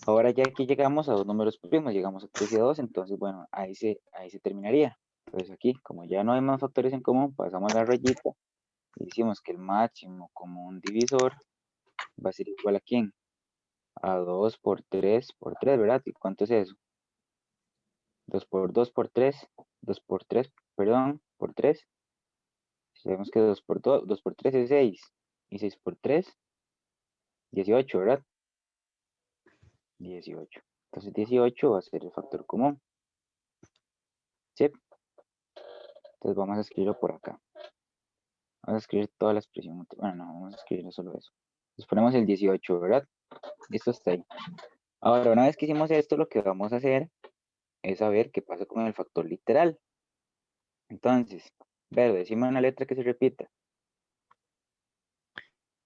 Ahora ya aquí llegamos a dos números primos, llegamos a 3 y a 2, entonces bueno, ahí se terminaría. Entonces aquí, como ya no hay más factores en común, pasamos la rayita y decimos que el máximo común divisor va a ser igual a ¿quién? A 2 por 3 por 3, ¿verdad? ¿Y cuánto es eso? 2 por 2 por 3, 2 por 3, perdón, por 3. Sabemos que 2 por 2, 2 por 3 es 6. Y 6 por 3, 18, ¿verdad? 18. Entonces 18 va a ser el factor común. ¿Sí? Entonces vamos a escribirlo por acá. Vamos a escribir toda la expresión. Bueno, no, vamos a escribir solo eso. Entonces ponemos el 18, ¿verdad? Esto está ahí. Ahora, una vez que hicimos esto, lo que vamos a hacer es saber qué pasa con el factor literal. Entonces, ver, decimos una letra que se repita.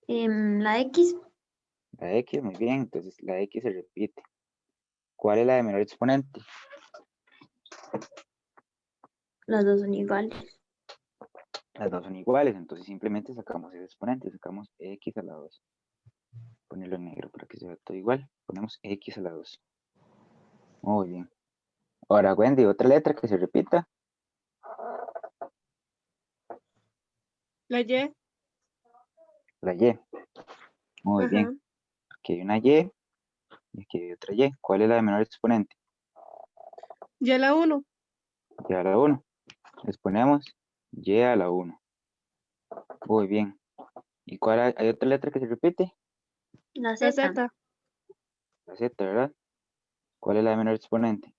La X. La X, muy bien. Entonces, la X se repite. ¿Cuál es la de menor exponente? Las dos son iguales. Las dos son iguales, entonces simplemente sacamos ese exponente, sacamos X a la 2. Ponerlo en negro para que se vea todo igual. Ponemos X a la 2. Muy bien. Ahora, Wendy, otra letra que se repita. La Y. La Y. Muy Ajá. bien. Aquí hay una Y y aquí hay otra Y. ¿Cuál es la de menor exponente? Ya la 1. Y a la 1. Les ponemos Y a la 1. Muy bien. ¿Y cuál hay otra letra que se repite? La La Z. Z. La Z, ¿verdad? ¿Cuál es la de menor exponente?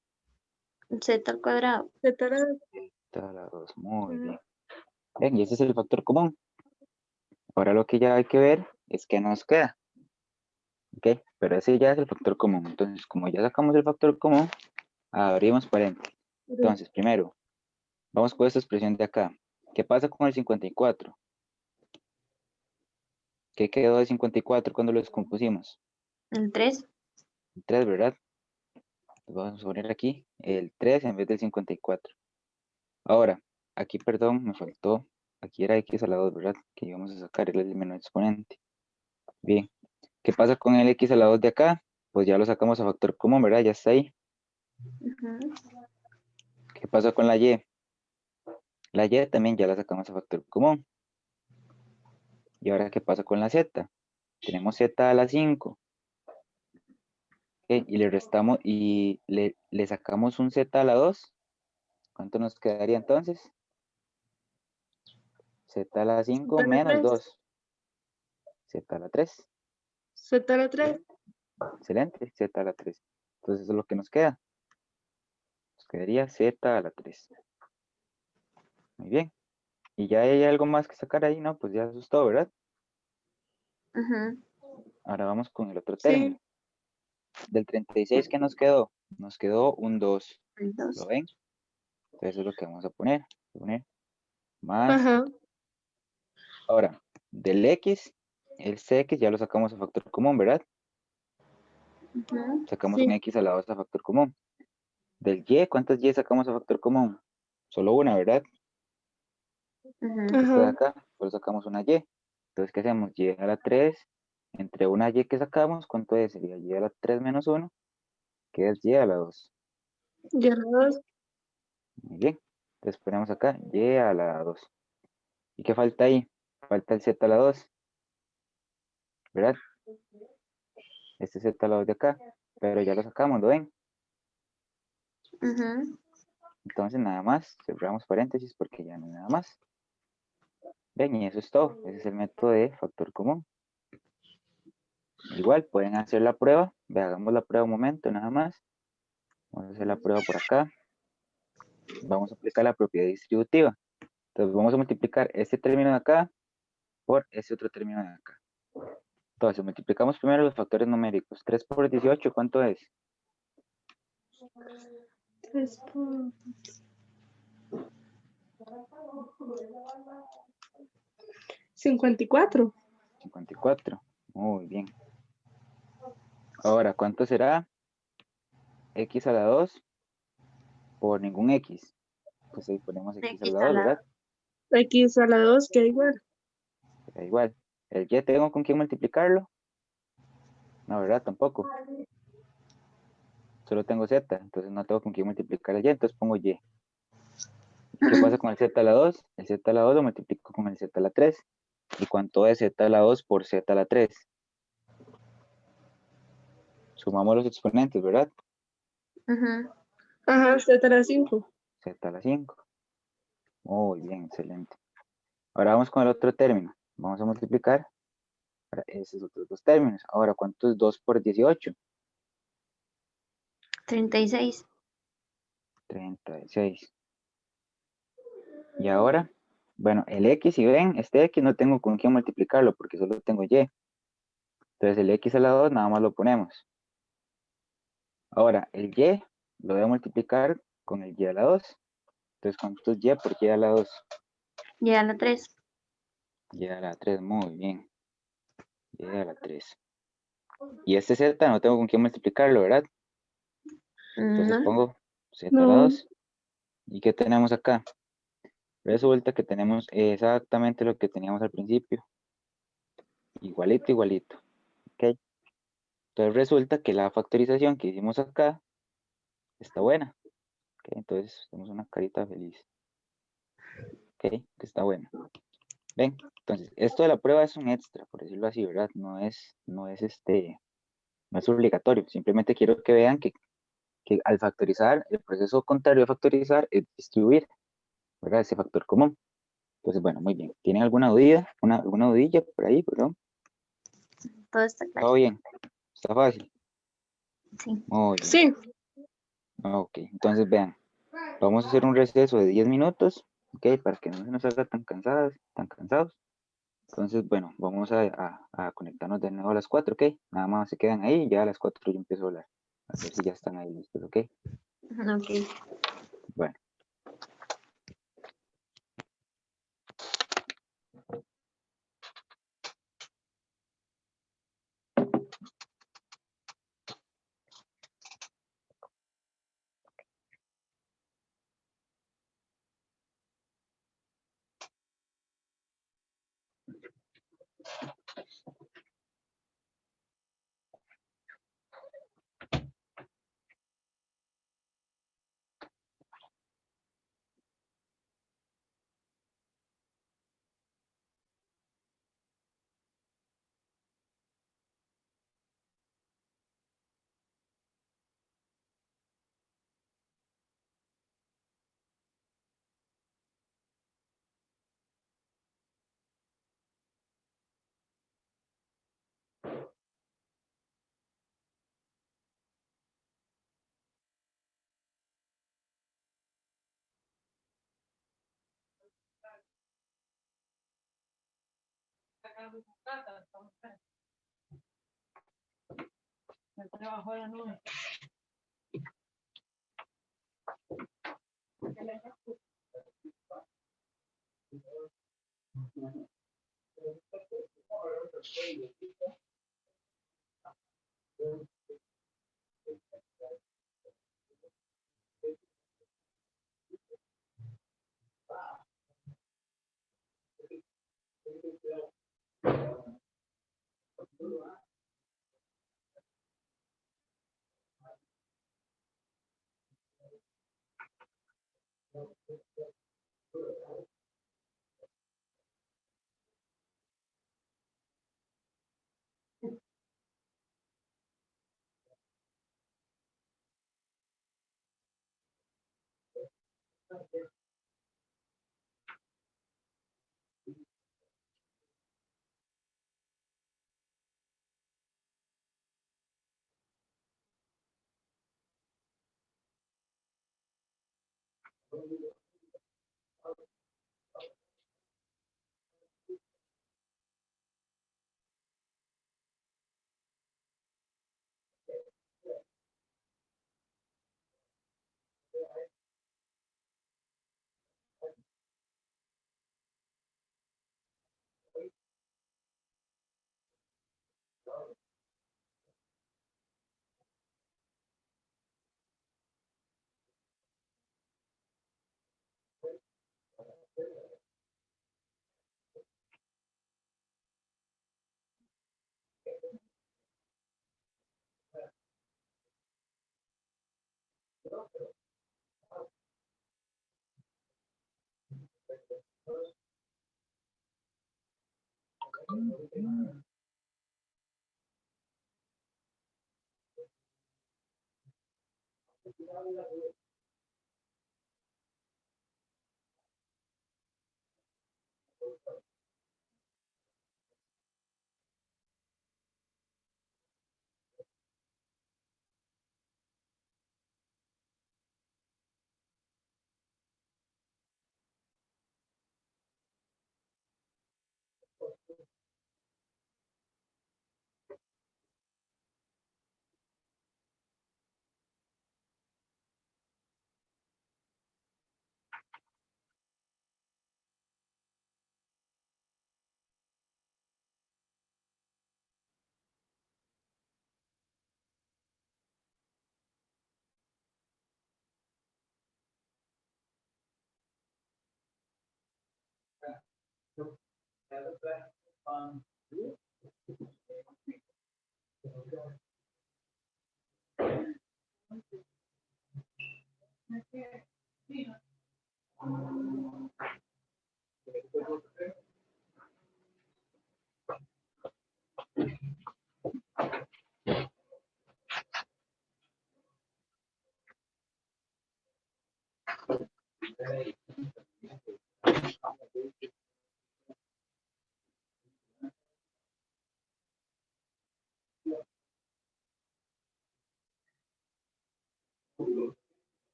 Z al cuadrado. Z. Z a la 2. Muy bien. Bien, y ese es el factor común. Ahora lo que ya hay que ver es qué nos queda. ¿Ok? Pero ese ya es el factor común. Entonces, como ya sacamos el factor común, abrimos paréntesis. Entonces, primero, vamos con esta expresión de acá. ¿Qué pasa con el 54? ¿Qué quedó de 54 cuando lo descompusimos? El 3. El 3, ¿verdad? Vamos a poner aquí el 3 en vez del 54. Ahora, aquí, perdón, me faltó. Aquí era x a la 2, ¿verdad? Que íbamos a sacar el menor exponente. Bien. ¿Qué pasa con el x a la 2 de acá? Pues ya lo sacamos a factor común, ¿verdad? Ya está ahí. ¿Qué pasa con la y? La y también ya la sacamos a factor común. ¿Y ahora qué pasa con la z? Tenemos z a la 5. ¿Ok? Y le restamos y le sacamos un z a la 2. ¿Cuánto nos quedaría entonces? Z a la 5 Z a la menos 3. 2. Z a la 3. Z a la 3. Excelente, Z a la 3. Entonces eso es lo que nos queda. Nos quedaría Z a la 3. Muy bien. Y ya hay algo más que sacar ahí, ¿no? Pues ya eso es todo, ¿verdad? Ahora vamos con el otro término. Sí. Del 36, ¿qué nos quedó? Nos quedó un 2. El 2. ¿Lo ven? Entonces eso es lo que vamos a poner. Más. Ajá. Ahora, del X, el CX ya lo sacamos a factor común, ¿verdad? Sacamos un Sí. X a la 2 a factor común. Del Y, ¿cuántas Y sacamos a factor común? Solo una, ¿verdad? Esta de Ajá. acá, solo sacamos una Y. Entonces, ¿qué hacemos? Y a la 3, entre una Y que sacamos, ¿cuánto es? Sería Y a la 3 menos 1, que es Y a la 2. Y a la 2. Muy bien. Entonces ponemos acá Y a la 2. ¿Y qué falta ahí? Falta el Z a la 2, ¿verdad? Este Z a la 2 de acá, pero ya lo sacamos, ¿lo ven? Entonces nada más, cerramos paréntesis porque ya no hay nada más. Ven, y eso es todo. Ese es el método de factor común. Igual pueden hacer la prueba. Ve, hagamos la prueba un momento, nada más. Vamos a hacer la prueba por acá. Vamos a aplicar la propiedad distributiva. Entonces vamos a multiplicar este término de acá por este otro término de acá. Entonces multiplicamos primero los factores numéricos. 3 por 18, ¿cuánto es? 3 por... 54. 54. Muy bien. Ahora, ¿cuánto será x a la 2 por ningún x? Pues ahí ponemos x a X la a 2, la ¿verdad? X a la 2 queda igual. Da igual. ¿El y tengo con quién multiplicarlo? No, ¿verdad? Tampoco. Solo tengo z, entonces no tengo con quién multiplicar el y, entonces pongo y. ¿Qué pasa con el z a la 2? El z a la 2 lo multiplico con el z a la 3. ¿Y cuánto es z a la 2 por z a la 3? Sumamos los exponentes, ¿verdad? Ajá, Z a la 5. Z a la 5. Muy bien, excelente. Ahora vamos con el otro término. Vamos a multiplicar para esos otros dos términos. Ahora, ¿cuánto es 2 por 18? 36. 36. Y ahora, bueno, el x, si ven, este x no tengo con quién multiplicarlo porque solo tengo y. Entonces el x a la 2 nada más lo ponemos. Ahora, el y lo voy a multiplicar con el y a la 2. Entonces, ¿cuánto es y por y a la 2? Y a la 3. Y a la 3, muy bien. Y a la 3. Y este z no tengo con quién multiplicarlo, ¿verdad? Entonces No. pongo z a la No. 2. ¿Y qué tenemos acá? Resulta que tenemos exactamente lo que teníamos al principio. Igualito, igualito. ¿Ok? Entonces resulta que la factorización que hicimos acá está buena. ¿Ok? Entonces tenemos una carita feliz. ¿Ok? Que está buena. ¿Ven? Entonces, esto de la prueba es un extra, por decirlo así, ¿verdad? No es obligatorio. Simplemente quiero que vean que al factorizar, el proceso contrario a factorizar es distribuir, ¿verdad? Ese factor común. Entonces, bueno, muy bien. ¿Tienen alguna dudilla? ¿Alguna dudilla por ahí, perdón? Todo está claro. ¿Todo bien? ¿Está fácil? Sí. Muy bien. Sí. Ok, entonces vean. Vamos a hacer un receso de 10 minutos, ¿ok? Para que no se nos haga tan cansados. Entonces, bueno, vamos a conectarnos de nuevo a las 4, ¿ok? Nada más se quedan ahí, ya a las 4 yo empiezo a hablar. A ver si ya están ahí listos, ¿ok? Ok. Bueno.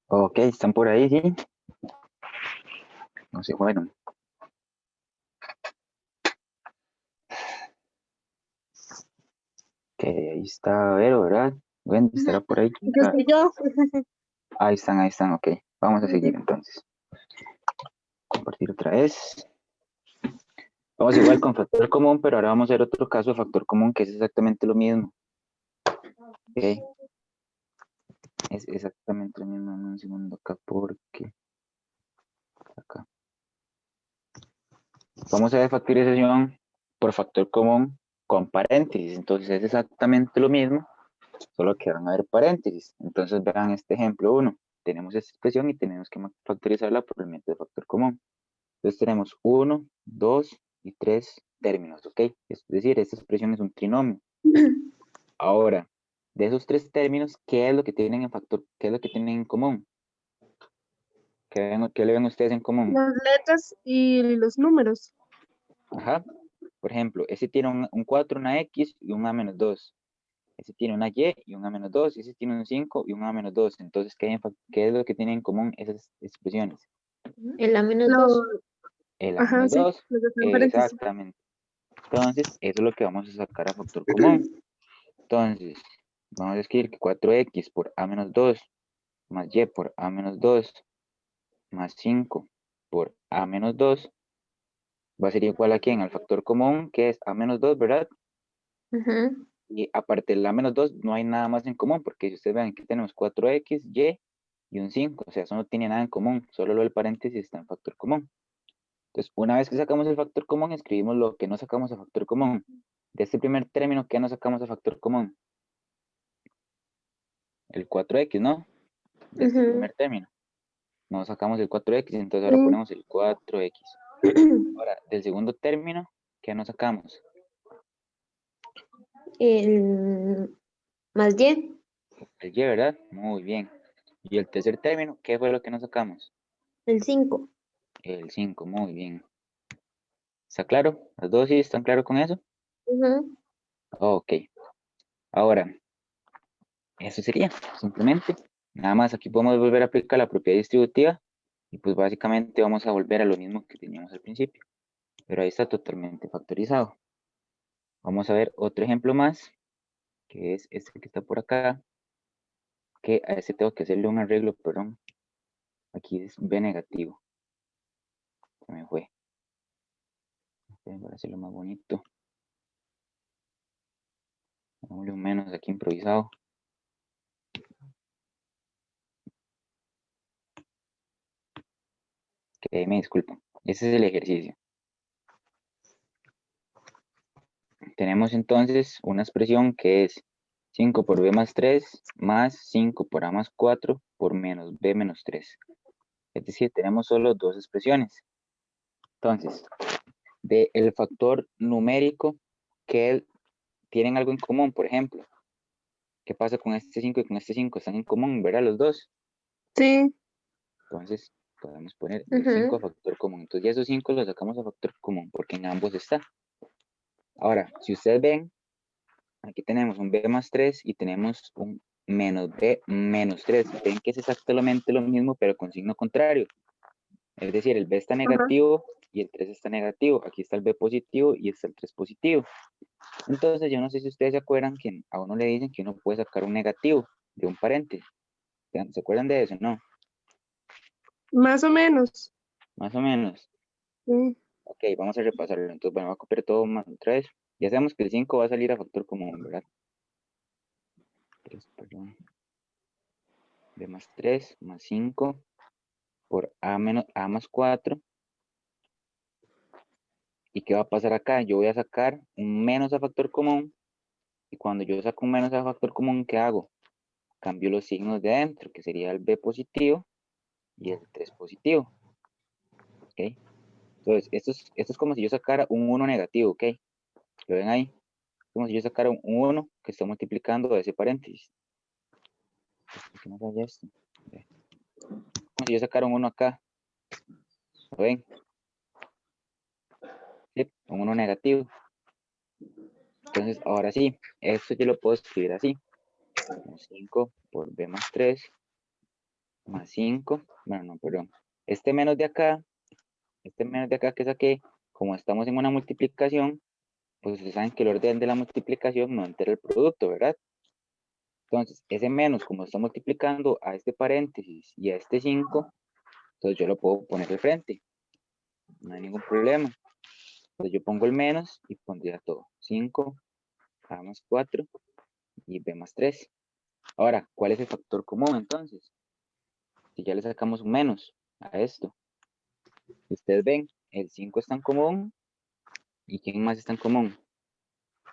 Ok, están por ahí, ¿sí? No sé, bueno. Ok, ahí está Vero, ¿verdad? Wendy estará por ahí. ¿Quién Yo sabe? soy yo. Ahí están, ok. Vamos a seguir entonces. Compartir otra vez. Vamos igual con factor común, pero ahora vamos a ver otro caso de factor común que es exactamente lo mismo. Ok. Es exactamente lo mismo. Dame un segundo acá porque... Acá. Vamos a ver factorización por factor común con paréntesis. Entonces es exactamente lo mismo, solo que van a haber paréntesis. Entonces vean este ejemplo 1. Tenemos esta expresión y tenemos que factorizarla por el método de factor común. Entonces tenemos 1, 2 y 3 términos, ¿ok? Es decir, esta expresión es un trinomio. Ahora, de esos 3 términos, ¿qué es lo que tienen en factor, qué es lo que tienen en común? ¿Qué le ven ustedes en común? Las letras y los números. Ajá. Por ejemplo, ese tiene un 4, una X y un A menos 2. Ese tiene una Y y un A menos 2. Ese tiene un 5 y un A menos 2. Entonces, ¿qué es lo que tienen en común esas expresiones? El A menos Lo, 2. El A ajá, menos sí, 2. los de entre paréntesis. Exactamente. Entonces, eso es lo que vamos a sacar a factor común. Entonces, vamos a escribir que 4X por A menos 2 más Y por A menos 2 más 5 por A menos 2 va a ser igual a ¿quién? Al factor común, que es A menos 2, ¿verdad? Ujú. Y aparte del A menos 2 no hay nada más en común, porque si ustedes ven aquí tenemos 4X, Y y un 5, o sea, eso no tiene nada en común, solo lo del paréntesis está en factor común. Entonces, una vez que sacamos el factor común, escribimos lo que no sacamos a factor común. De este primer término, ¿qué no sacamos a factor común? El 4X, ¿no? De este Ujú. primer término. No sacamos el 4X, entonces ahora Sí. ponemos el 4X. Ahora, del segundo término, ¿qué no sacamos? El más Y. El Y, ¿verdad? Muy bien. Y el tercer término, ¿qué fue lo que no sacamos? El 5. El 5, muy bien. ¿Está claro? ¿Las dos sí están claros con eso? Ok. Ahora, eso sería, simplemente. Nada más aquí podemos volver a aplicar la propiedad distributiva y pues básicamente vamos a volver a lo mismo que teníamos al principio. Pero ahí está totalmente factorizado. Vamos a ver otro ejemplo más, que es este que está por acá, que a ese tengo que hacerle un arreglo, perdón. Aquí es B negativo. Se me fue. Para hacerlo más bonito. Hagámosle un menos aquí improvisado. Que me disculpan. Ese es el ejercicio. Tenemos entonces una expresión que es 5 por b más 3 más 5 por a más 4 por menos b menos 3. Es decir, tenemos solo dos expresiones. Entonces, del factor numérico que tienen algo en común, por ejemplo. ¿Qué pasa con este 5 y con este 5? Están en común, ¿verdad? Los dos. Sí. Entonces, podemos poner el 5 a factor común. Entonces, ya esos 5 los sacamos a factor común porque en ambos está. Ahora, si ustedes ven, aquí tenemos un b más 3 y tenemos un menos b menos 3. Ven que es exactamente lo mismo, pero con signo contrario. Es decir, el b está Ajá. negativo y el 3 está negativo. Aquí está el b positivo y está el 3 positivo. Entonces, yo no sé si ustedes se acuerdan que a uno le dicen que uno puede sacar un negativo de un paréntesis. ¿Se acuerdan de eso? No, Más o menos. más o menos. Sí. Ok, vamos a repasarlo. Entonces, bueno, voy a copiar todo más otra vez. Ya sabemos que el 5 va a salir a factor común, ¿verdad? 3, perdón. B más 3 más 5 por a más 4. ¿Y qué va a pasar acá? Yo voy a sacar un menos a factor común. Y cuando yo saco un menos a factor común, ¿qué hago? Cambio los signos de adentro, que sería el b positivo y el 3 positivo. ¿Ok? Entonces, esto es como si yo sacara un 1 negativo, ¿ok? ¿Lo ven ahí? Como si yo sacara un 1 que está multiplicando ese paréntesis. ¿Por qué no falla esto? Como si yo sacara un 1 acá. ¿Lo ven? Sí, un 1 negativo. Entonces, ahora sí, esto yo lo puedo escribir así. Como 5 por b más 3 más 5, bueno, no, perdón. Este menos de acá que saqué, como estamos en una multiplicación, pues ustedes saben que el orden de la multiplicación no entera el producto, ¿verdad? Entonces, ese menos, como está multiplicando a este paréntesis y a este 5, entonces yo lo puedo poner al frente. No hay ningún problema. Entonces yo pongo el menos y pondría todo. 5, A más 4 y B más 3. Ahora, ¿cuál es el factor común entonces? Si ya le sacamos un menos a esto. Ustedes ven, el 5 está en común. ¿Y quién más está en común?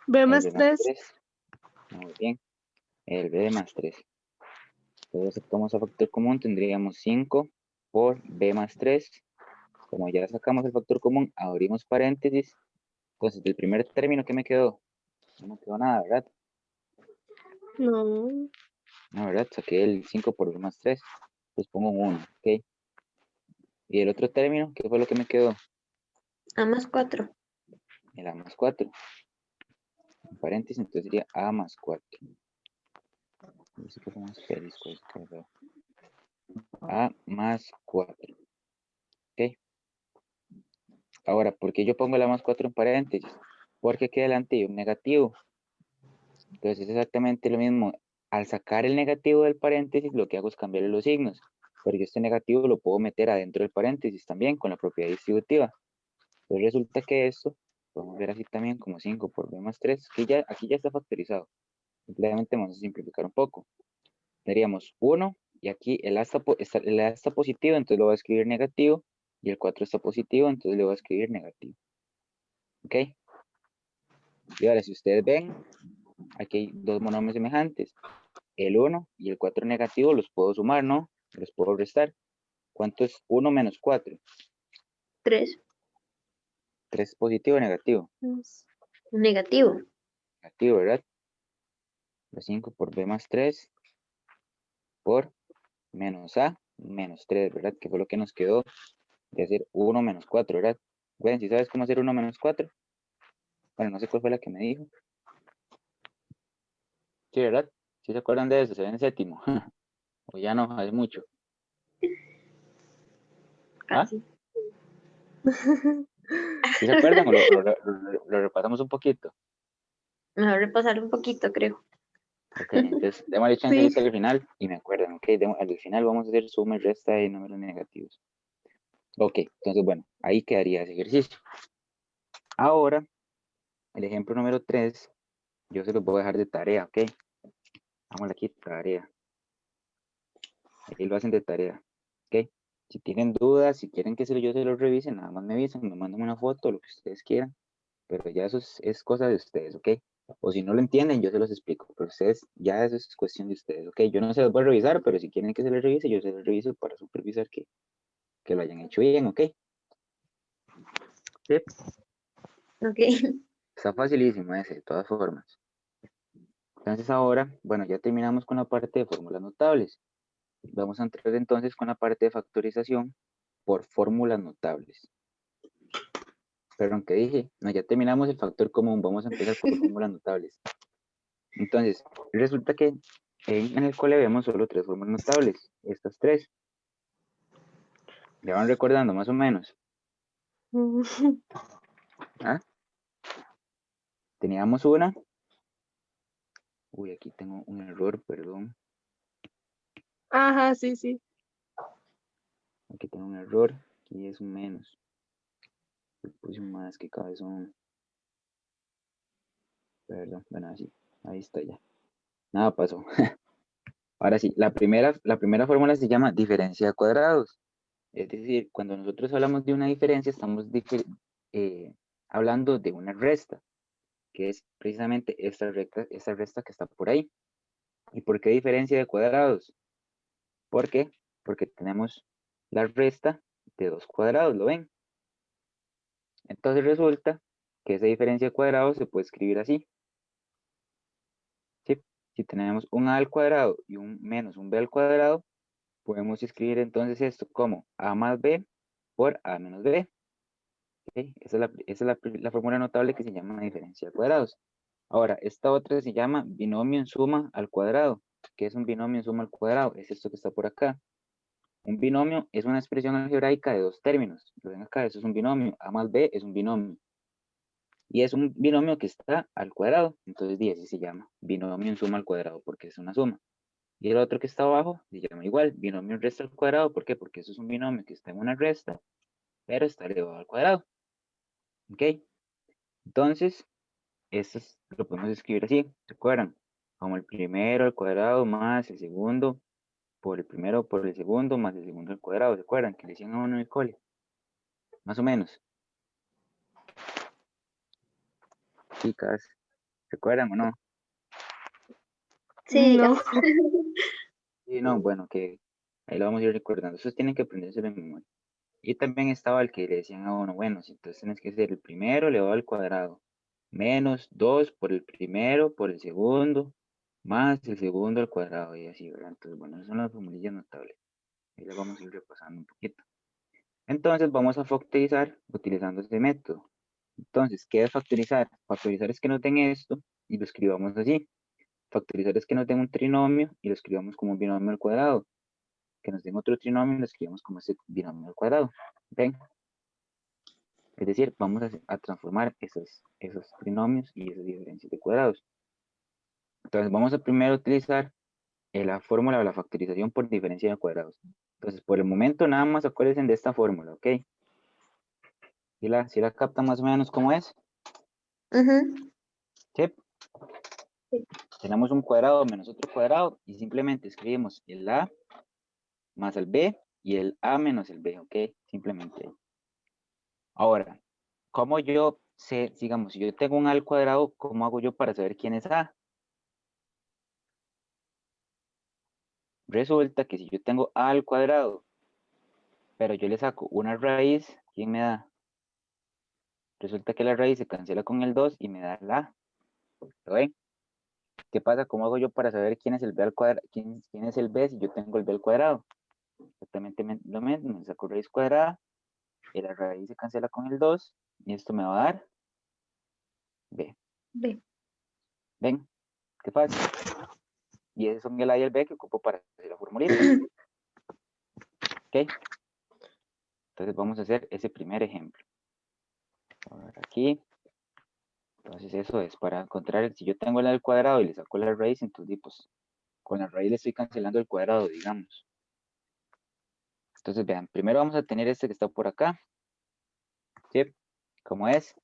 B El más B más 3. 3. Muy bien. El B más 3. Entonces sacamos a factor común, tendríamos 5 por B más 3. Como ya sacamos el factor común, abrimos paréntesis. Entonces, del primer término, ¿qué me quedó? No me quedó nada, ¿verdad? No. No, ¿verdad? Saqué el 5 por B más 3. Pues pongo un 1, ¿ok? Y el otro término, ¿qué fue lo que me quedó? A más 4. El A más 4. En paréntesis, entonces sería A más 4. Dice que somos periscos, creo. A más 4. ¿Ok? Ahora, ¿por qué yo pongo el A más 4 en paréntesis? Porque aquí adelante hay un negativo. Entonces es exactamente lo mismo. Al sacar el negativo del paréntesis, lo que hago es cambiarle los signos. Pero yo este negativo lo puedo meter adentro del paréntesis también con la propiedad distributiva. Entonces resulta que esto, podemos ver así también como 5 por B más 3, que aquí ya está factorizado. Simplemente vamos a simplificar un poco. Tendríamos 1 y aquí el A está positivo, entonces lo voy a escribir negativo. Y el 4 está positivo, entonces le voy a escribir negativo. ¿Ok? Y ahora si ustedes ven, aquí hay dos monomios semejantes. El 1 y el 4 negativo los puedo sumar, ¿no? Los puedo restar. ¿Cuánto es 1 menos 4? 3. 3 positivo o negativo. Negativo. Negativo, ¿verdad? Los 5 por B más 3 por menos A menos 3, ¿verdad? Que fue lo que nos quedó de hacer 1 menos 4, ¿verdad? Bueno, si sabes cómo hacer 1 menos 4. Bueno, no sé cuál fue la que me dijo. Sí, ¿verdad? ¿Sí se acuerdan de eso? Se ve en séptimo. O ya no, hace mucho. ¿Ah? Casi. ¿Sí se acuerdan o lo repasamos un poquito? Mejor repasar un poquito, creo. Ok, entonces démosle chance Sí. hasta el final y me acuerdan, ok, al final vamos a hacer suma y resta de números negativos. Ok, entonces bueno, ahí quedaría ese ejercicio. Ahora, el ejemplo número 3, yo se los voy a dejar de tarea, ok. Vamos aquí, tarea. Ahí lo hacen de tarea, ok. Si tienen dudas, si quieren que yo se los revise, nada más me avisan, me mandan una foto, lo que ustedes quieran. Pero ya eso es cosa de ustedes, ok. O si no lo entienden, yo se los explico. Pero ustedes, ya eso es cuestión de ustedes, ok. Yo no se los voy a revisar, pero si quieren que se les revise, yo se los reviso para supervisar que lo hayan hecho bien, ok. Sí, Ok. está facilísimo ese, de todas formas. Entonces ahora, bueno, ya terminamos con la parte de fórmulas notables. Vamos a entrar entonces con la parte de factorización por fórmulas notables. Perdón, ¿qué dije? No, ya terminamos el factor común, vamos a empezar por fórmulas notables. Entonces, resulta que en el cole vemos solo 3 fórmulas notables, estas 3. ¿Ya van recordando más o menos? ¿Ah? Teníamos una. Uy, aquí tengo un error, perdón. Ajá, sí, sí. Aquí tengo un error. Aquí es un menos. Le puse un más, que cabezón. Perdón, bueno, así. Ahí está ya. Nada pasó. Ahora sí, la primera fórmula se llama diferencia de cuadrados. Es decir, cuando nosotros hablamos de una diferencia, estamos hablando de una resta, que es precisamente esta resta que está por ahí. ¿Y por qué diferencia de cuadrados? ¿Por qué? Porque tenemos la resta de 2 cuadrados, ¿lo ven? Entonces resulta que esa diferencia de cuadrados se puede escribir así. ¿Sí? Si tenemos un a al cuadrado y un menos un b al cuadrado, podemos escribir entonces esto como a más b por a menos b. ¿Okay? Esa es la fórmula notable que se llama diferencia de cuadrados. Ahora, esta otra se llama binomio en suma al cuadrado. ¿Qué es un binomio en suma al cuadrado? Es esto que está por acá. Un binomio es una expresión algebraica de dos términos. Lo ven acá, eso es un binomio. A más B es un binomio. Y es un binomio que está al cuadrado. Entonces, así se llama. Binomio en suma al cuadrado, porque es una suma. Y el otro que está abajo se llama igual. Binomio en resta al cuadrado. ¿Por qué? Porque eso es un binomio que está en una resta, pero está elevado al cuadrado. ¿Ok? Entonces, esto lo podemos escribir así. ¿Se acuerdan? Como el primero al cuadrado más el segundo por el primero por el segundo más el segundo al cuadrado. ¿Se acuerdan? Que le decían a uno en el cole. Más o menos. Chicas, ¿se acuerdan o no? Sí, No. digamos. Sí, no, bueno, que ahí lo vamos a ir recordando. Esos tienen que aprenderse de memoria. Y también estaba el que le decían a uno, bueno, si entonces tienes que hacer el primero elevado al cuadrado, menos 2 por el primero por el segundo, más el segundo al cuadrado, y así, ¿verdad? Entonces, bueno, esas son las formulillas notables. Ahí las vamos a ir repasando un poquito. Entonces, vamos a factorizar utilizando este método. Entonces, ¿qué es factorizar? Factorizar es que noten esto y lo escribamos así. Factorizar es que nos den un trinomio y lo escribamos como un binomio al cuadrado. Que nos den otro trinomio y lo escribamos como ese binomio al cuadrado. ¿Ven? Es decir, vamos a transformar esos trinomios y esas diferencias de cuadrados. Entonces, vamos a primero utilizar la fórmula de la factorización por diferencia de cuadrados. Entonces, por el momento, nada más acuérdense de esta fórmula, ¿ok? Si la captan más o menos cómo es? Ujú. ¿Sí? Sí. Tenemos un cuadrado menos otro cuadrado y simplemente escribimos el A más el B y el A menos el B, ¿ok? Simplemente. Ahora, ¿cómo yo sé, digamos, si yo tengo un A al cuadrado, ¿cómo hago yo para saber quién es A? Resulta que si yo tengo A al cuadrado, pero yo le saco una raíz, ¿quién me da? Resulta que la raíz se cancela con el 2 y me da la A. ¿Lo ven? ¿Qué pasa? ¿Cómo hago yo para saber quién es el B al cuadrado? ¿Quién es el B si yo tengo el B al cuadrado? Exactamente lo mismo, me saco raíz cuadrada y la raíz se cancela con el 2 y esto me va a dar B. Ve. ¿Ven? ¿Qué pasa? Y esos son el A y el B que ocupo para hacer la formulita. ¿Ok? Entonces vamos a hacer ese primer ejemplo. Ahora aquí. Entonces eso es para encontrar, si yo tengo el A al cuadrado y le saco la raíz, entonces pues con la raíz le estoy cancelando el cuadrado, digamos. Entonces vean, primero vamos a tener este que está por acá. ¿Sí? ¿Cómo es?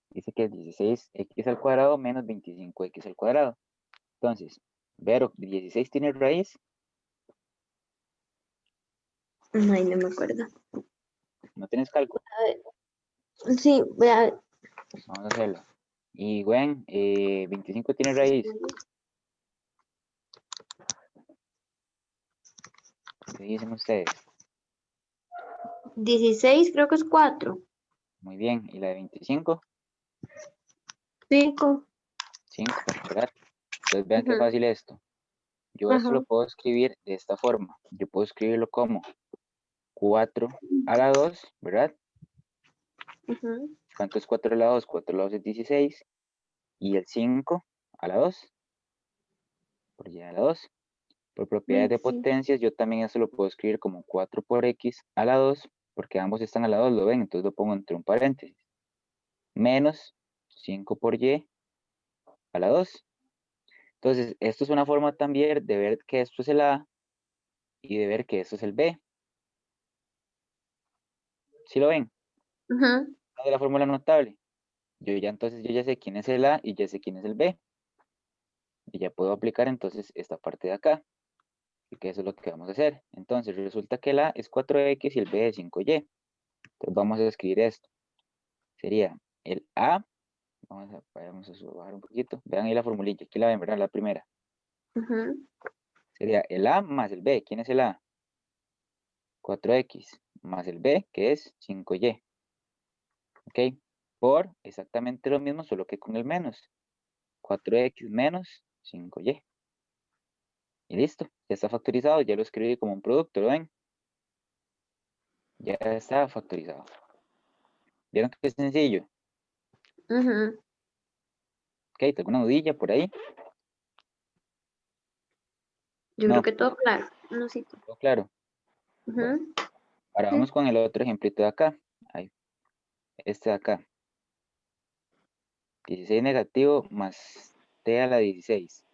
Dice que es 16x al cuadrado menos 25x al cuadrado. Entonces, Vero, 16 tiene raíz. Ay, no me acuerdo. No tienes cálculo. A ver. Sí, voy a ver. Vamos a hacerlo. Y Gwen, 25 tiene raíz. ¿Qué dicen ustedes? 16 creo que es 4. Muy bien. ¿Y la de 25? 5. 5, ¿verdad? Entonces vean qué Ujú. fácil esto. Yo esto Ajá. lo puedo escribir de esta forma. Yo puedo escribirlo como 4 a la 2, ¿verdad? Ujú. ¿Cuánto es 4 a la 2? 4 a la 2 es 16. Y el 5 a la 2, por y a la 2. Por propiedades de 25. potencias, yo también eso lo puedo escribir como 4 por x a la 2, porque ambos están a la 2, ¿lo ven? Entonces lo pongo entre un paréntesis. Menos 5 por y a la 2. Entonces, esto es una forma también de ver que esto es el a y de ver que esto es el b. ¿Sí lo ven? Ujú. De la fórmula notable. Entonces yo ya sé quién es el a y ya sé quién es el b. Y ya puedo aplicar entonces esta parte de acá. Así que eso es lo que vamos a hacer. Entonces resulta que el a es 4x y el b es 5y. Entonces vamos a escribir esto. Sería el a, vamos a bajar un poquito. Vean ahí la formulilla, aquí la ven, ¿verdad? La primera. Ujú. Sería el a más el b. ¿Quién es el a? 4x más el b, que es 5y. ¿Ok? Por exactamente lo mismo, solo que con el menos. 4x menos 5y. Y listo, ya está factorizado, ya lo escribí como un producto, ¿lo ven? Ya está factorizado. ¿Vieron que es sencillo? Ujú. ¿Ok? ¿Alguna dudilla por ahí? Yo creo No, que todo claro. No, sí. todo claro. Ujú. Ahora Sí. vamos con el otro ejemplito de acá. Ahí, este de acá. 16 negativo más t a la 16.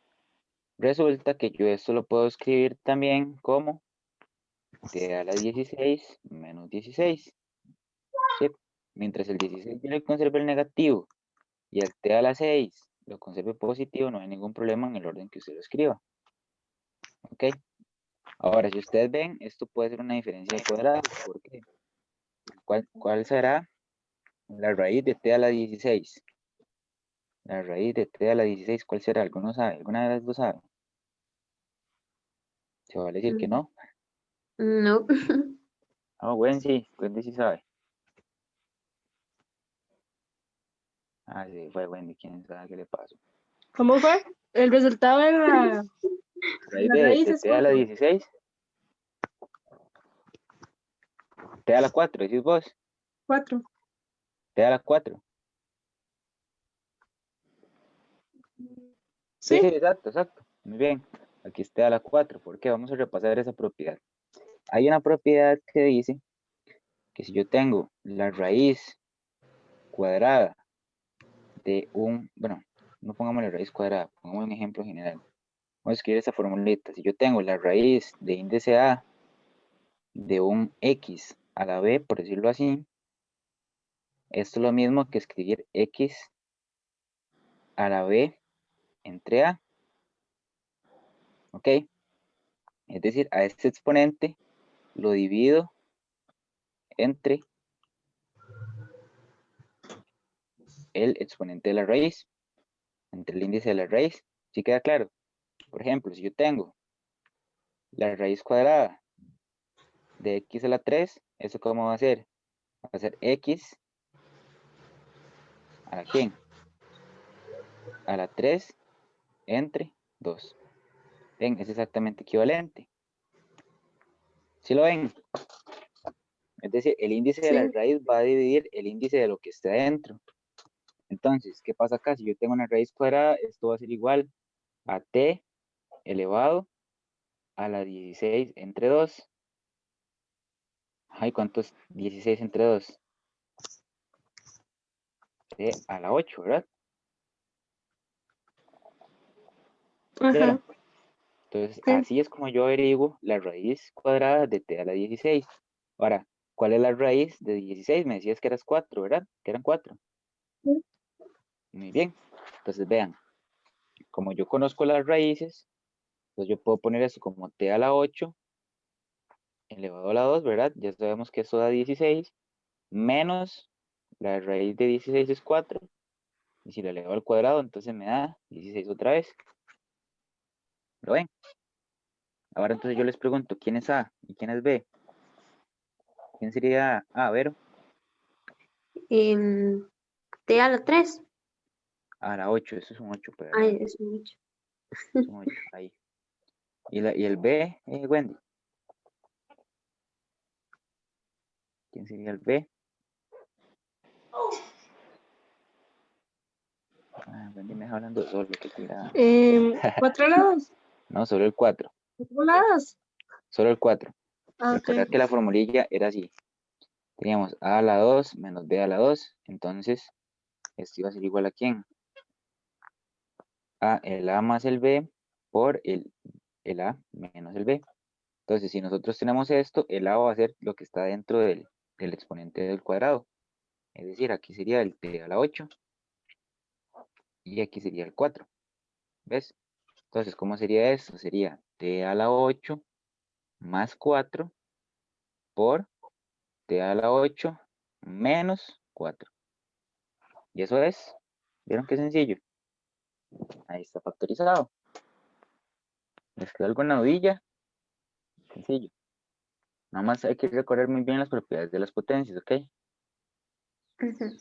Resulta que yo esto lo puedo escribir también como t a la 16 menos 16. ¿Sí? Mientras el 16 yo le conserve el negativo y el t a la 6 lo conserve positivo, no hay ningún problema en el orden que usted lo escriba. ¿Ok? Ahora, si ustedes ven, esto puede ser una diferencia de cuadrados. ¿Por qué? ¿Cuál será la raíz de t a la 16? La raíz de t a la 16, ¿cuál será? ¿Alguno sabe? ¿Alguna de las dos sabe? Se vale decir que no. No. Ah, Wendy sí sabe. Ah, sí, fue Wendy, quién sabe qué le pasó. ¿Cómo fue? El resultado de Raíz la de, raíz de es t a la cuánto. 16, t a la 4, decís vos, 4. t a la 4. Sí, sí, Sí. exacto, exacto. Muy bien. Aquí es t a la 4. ¿Por qué? Vamos a repasar esa propiedad. Hay una propiedad que dice que si yo tengo la raíz cuadrada de bueno, no pongamos la raíz cuadrada, pongamos un ejemplo general. Vamos a escribir esta formulita. Si yo tengo la raíz de índice A de un X a la B, por decirlo así, esto es lo mismo que escribir X a la B entre A. ¿Ok? Es decir, a este exponente lo divido entre el exponente de la raíz, entre el índice de la raíz. ¿Sí queda claro? Por ejemplo, si yo tengo la raíz cuadrada de X a la 3, ¿eso cómo va a ser? Va a ser X a la ¿quién? A la 3 entre 2. Ven, es exactamente equivalente. ¿Sí lo ven? Es decir, el índice de la Sí. raíz va a dividir el índice de lo que está dentro. Entonces, ¿qué pasa acá? Si yo tengo una raíz cuadrada, esto va a ser igual a t elevado a la 16 entre 2. Ay, ¿cuánto es 16 entre 2? T a la 8, ¿verdad? Ajá. ¿Vieron? Entonces, Sí. así es como yo averiguo la raíz cuadrada de t a la 16. Ahora, ¿cuál es la raíz de 16? Me decías que eras 4, ¿verdad? Que eran 4. Sí. Muy bien. Entonces, vean, como yo conozco las raíces, entonces yo puedo poner eso como t a la 8 elevado a la 2, ¿verdad? Ya sabemos que eso da 16, menos la raíz de 16 es 4, y si lo elevo al cuadrado, entonces me da 16 otra vez. ¿Lo ven? Ahora entonces yo les pregunto, ¿quién es A y quién es B? ¿Quién sería A? Vero. T a la 3. A la 8, eso es un 8, Ay, perdón. es mucho. Es un 8, ahí. ¿Y el B, Wendy? ¿Quién sería el B? Ah, Wendy me deja hablando solo, qué tirada. 4 lados. No, solo el 4. 4 lados. Solo el 4. Ah, ok. Recordad que la formulilla era así. Teníamos A a la 2 menos B a la 2. Entonces, esto iba a ser igual a ¿quién? A, el A más el B por el A menos el B. Entonces, si nosotros tenemos esto, el A va a ser lo que está dentro del exponente del cuadrado. Es decir, aquí sería el t a la 8 y aquí sería el 4. ¿Ves? Entonces, ¿cómo sería esto? Sería t a la 8 más 4 por t a la 8 menos 4. Y eso es, ¿vieron qué sencillo? Ahí está factorizado. ¿Les quedó alguna dudilla? Sencillo. Nada más hay que recordar muy bien las propiedades de las potencias, ¿ok? Ujú.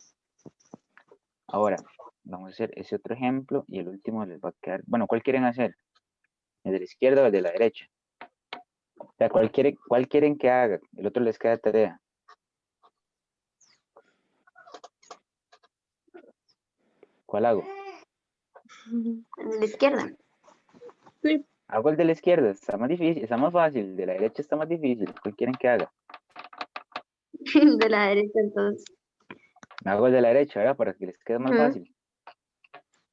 Ahora, vamos a hacer ese otro ejemplo y el último les va a quedar. Bueno, ¿cuál quieren hacer? ¿El de la izquierda o el de la derecha? O sea, ¿cuál quieren que haga? El otro les queda tarea. ¿Cuál hago? De la izquierda. Sí. Hago el de la izquierda, está más difícil, está más fácil. De la derecha está más difícil. ¿Cuál quieren que haga? De la derecha, entonces. Hago el de la derecha, ¿verdad? Para que les quede más Ujú. fácil.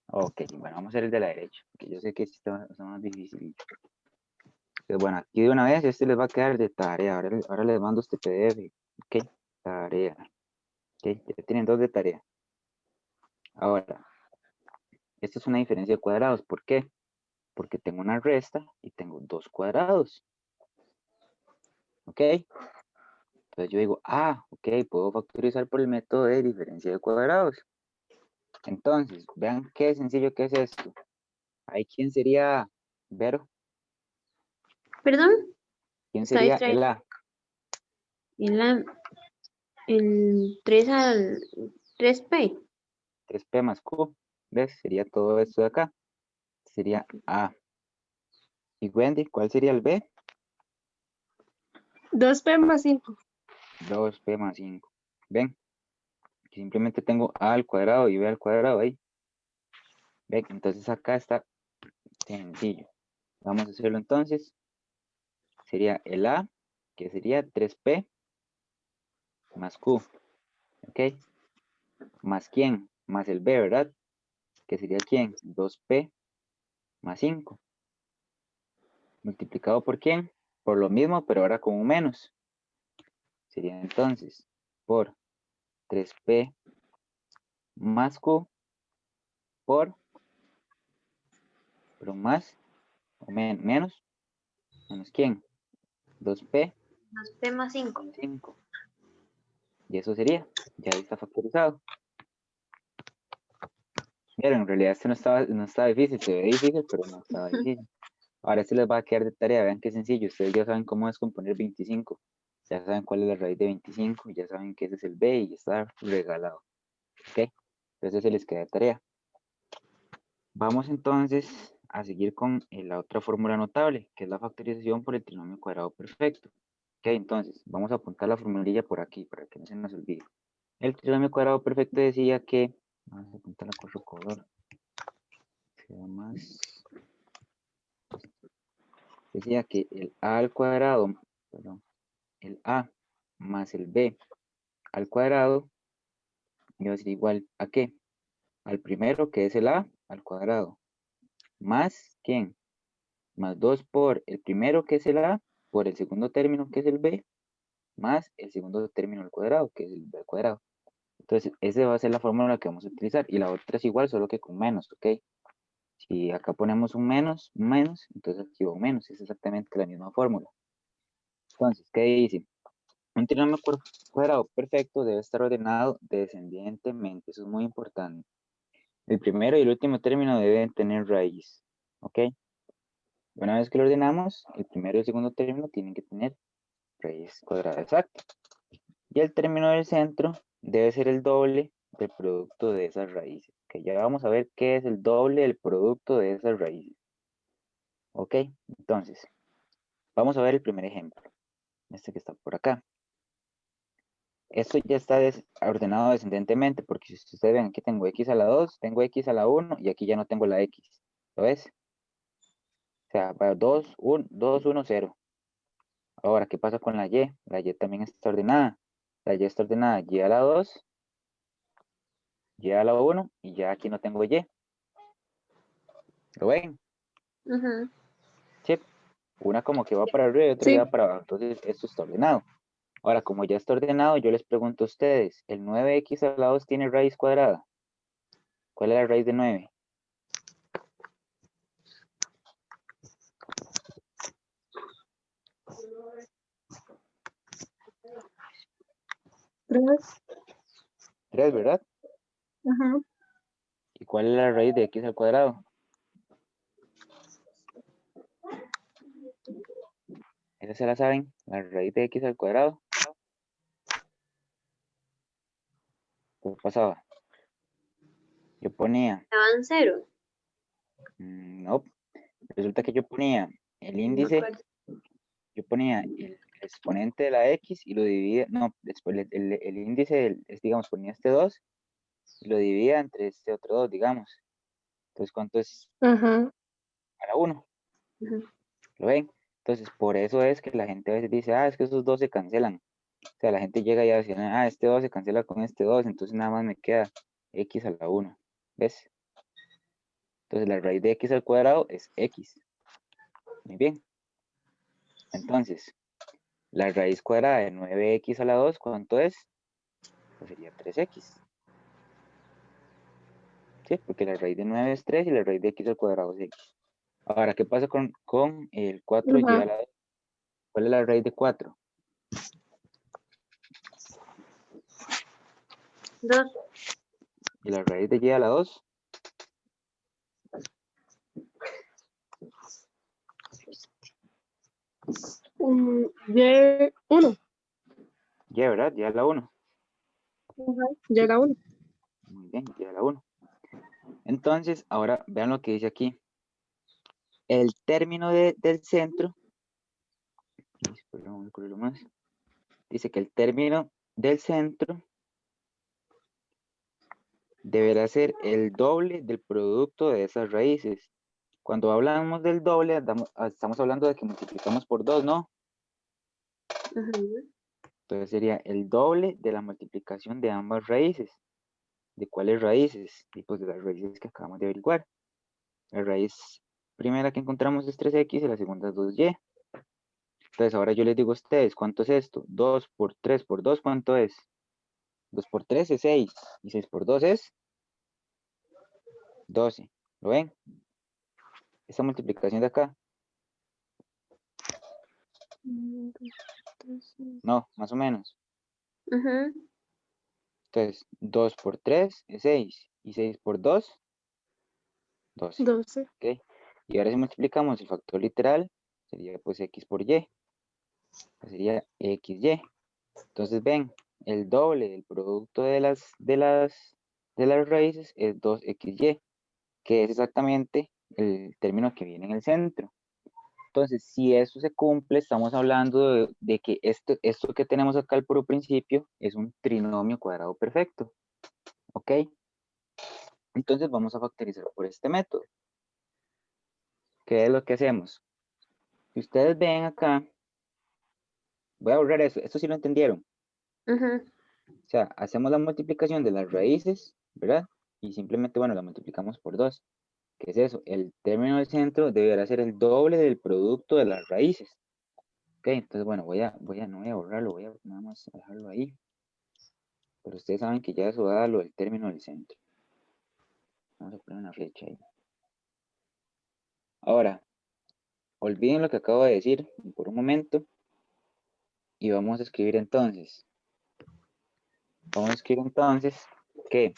Ok, bueno, vamos a hacer el de la derecha, porque yo sé que este está más difícil. Pues bueno, aquí de una vez este les va a quedar de tarea. Ahora les mando este PDF. Ok, tarea. Ok, ya tienen 2 de tarea. Ahora, esta es una diferencia de cuadrados. ¿Por qué? Porque tengo una resta y tengo 2 cuadrados. Ok, entonces yo digo, ok, puedo factorizar por el método de diferencia de cuadrados. Entonces, vean qué sencillo que es esto. Ahí, ¿quién sería Vero? ¿Perdón? ¿Quién Está sería el distraído. A? El 3 al 3P. 3P más Q. ¿Ves? Sería todo esto de acá. Sería A. ¿Y Wendy, cuál sería el B? 2P más 5. 2P más 5. ¿Ven? Que simplemente tengo A al cuadrado y B al cuadrado ahí. ¿Ven? Entonces acá está sencillo. Vamos a hacerlo entonces. Sería el A, que sería 3P más Q. ¿Ok? ¿Más quién? Más el B, ¿verdad? Que sería quién? 2P más 5. Multiplicado por quién? Por lo mismo, pero ahora con un menos. Sería entonces por 3P más Q por, pero más o menos quién? 2P 2P más 5. 5. Y eso sería, ya ahí está factorizado. Miren, en realidad este no estaba difícil, se ve difícil, pero no estaba difícil. Ahora este les va a quedar de tarea, vean qué sencillo, ustedes ya saben cómo descomponer 25, ya saben cuál es la raíz de 25, ya saben que ese es el B y está regalado. ¿Ok? Entonces se les queda de tarea. Vamos entonces a seguir con la otra fórmula notable, que es la factorización por el trinomio cuadrado perfecto. Ok, entonces vamos a apuntar la formulilla por aquí para que no se nos olvide. El trinomio cuadrado perfecto decía que, vamos a apuntar la cosa color, queda más, decía que el A al cuadrado, perdón, el A más el B al cuadrado iba a ser igual a ¿qué? Al primero, que es el A al cuadrado, más ¿quién? Más 2 por el primero, que es el A, por el segundo término, que es el B, más el segundo término al cuadrado, que es el B al cuadrado. Entonces, esa va a ser la fórmula que vamos a utilizar. Y la otra es igual, solo que con menos, ¿ok? Si acá ponemos un menos, entonces aquí va un menos. Es exactamente la misma fórmula. Entonces, ¿qué dice? Un trinomio cuadrado perfecto debe estar ordenado descendientemente. Eso es muy importante. El primero y el último término deben tener raíz, ¿ok? Una vez que lo ordenamos, el primero y el segundo término tienen que tener raíz cuadrada exacta. Y el término del centro debe ser el doble del producto de esas raíces. Que ya vamos a ver qué es el doble del producto de esas raíces. Ok, entonces, vamos a ver el primer ejemplo. Este que está por acá. Esto ya está ordenado descendentemente, porque si ustedes ven, aquí tengo x a la 2, tengo x a la 1, y aquí ya no tengo la x. ¿Lo ves? O sea, va 2, 1, 2, 1, 0. Ahora, ¿qué pasa con la y? La y también está ordenada. La y está ordenada y a la 2, y a la 1, y ya aquí no tengo y. ¿Lo ven? Ujú. Sí. Una como que va para arriba y otra Sí. va para abajo. Entonces, esto está ordenado. Ahora, como ya está ordenado, yo les pregunto a ustedes, ¿el 9x a la 2 tiene raíz cuadrada? ¿Cuál es la raíz de 9? Tres. 3, ¿verdad? Ajá. ¿Y cuál es la raíz de x al cuadrado? ¿Esa se la saben? La raíz de x al cuadrado. ¿Qué pasaba? Yo ponía, Daban 0. no, resulta que yo ponía el No me índice, acuerdo. yo ponía el exponente de la x y lo dividía, no, después el índice, digamos, ponía este 2 y lo dividía entre este otro 2, digamos. Entonces, ¿cuánto es Ajá. a la 1? Ujú. ¿Lo ven? Entonces, por eso es que la gente a veces dice, es que esos dos se cancelan. O sea, la gente llega y dice, este 2 se cancela con este 2, entonces nada más me queda x a la 1. ¿Ves? Entonces, la raíz de x al cuadrado es x. Muy bien. Entonces, la raíz cuadrada de 9x a la 2, ¿cuánto es? Pues sería 3x. ¿Sí? Porque la raíz de 9 es 3 y la raíz de x al cuadrado es x. Ahora, ¿qué pasa con el 4y a la 2? ¿Cuál es la raíz de 4? 2. ¿Y la raíz de y a la 2? Y 1. Y, ¿verdad? Y a la 1. Ya era 1. Muy bien, y a la 1. Entonces, ahora vean lo que dice aquí. El término del centro, perdón, voy a escribirlo más. Dice que el término del centro deberá ser el doble del producto de esas raíces. Cuando hablamos del doble, estamos hablando de que multiplicamos por 2, ¿no? Ujú. Entonces sería el doble de la multiplicación de ambas raíces. ¿De cuáles raíces? Y pues de las raíces que acabamos de averiguar. La raíz primera que encontramos es 3x y la segunda es 2y. Entonces ahora yo les digo a ustedes, ¿cuánto es esto? 2 por 3 por 2, ¿cuánto es? 2 por 3 es 6 y 6 por 2 es 12. ¿Lo ven? Esta multiplicación de acá. No, más o menos. Ujú. Entonces, 2 por 3 es 6 y 6 por 2, 12. 12. ¿Ok? Y ahora si multiplicamos el factor literal, sería pues x por y. Pues sería xy. Entonces ven, el doble del producto de las raíces es 2xy, que es exactamente el término que viene en el centro. Entonces, si eso se cumple, estamos hablando de que esto que tenemos acá al puro principio es un trinomio cuadrado perfecto. ¿Ok? Entonces vamos a factorizar por este método. ¿Qué es lo que hacemos? Si ustedes ven acá, voy a borrar eso. Esto sí lo entendieron. Ujú. O sea, hacemos la multiplicación de las raíces, ¿verdad? Y simplemente, bueno, la multiplicamos por 2. ¿Qué es eso? El término del centro deberá ser el doble del producto de las raíces. Ok, entonces, bueno, no voy a borrarlo, voy a nada más dejarlo ahí. Pero ustedes saben que ya eso da lo del término del centro. Vamos a poner una flecha ahí. Ahora, olviden lo que acabo de decir por un momento. Y vamos a escribir entonces. Vamos a escribir entonces que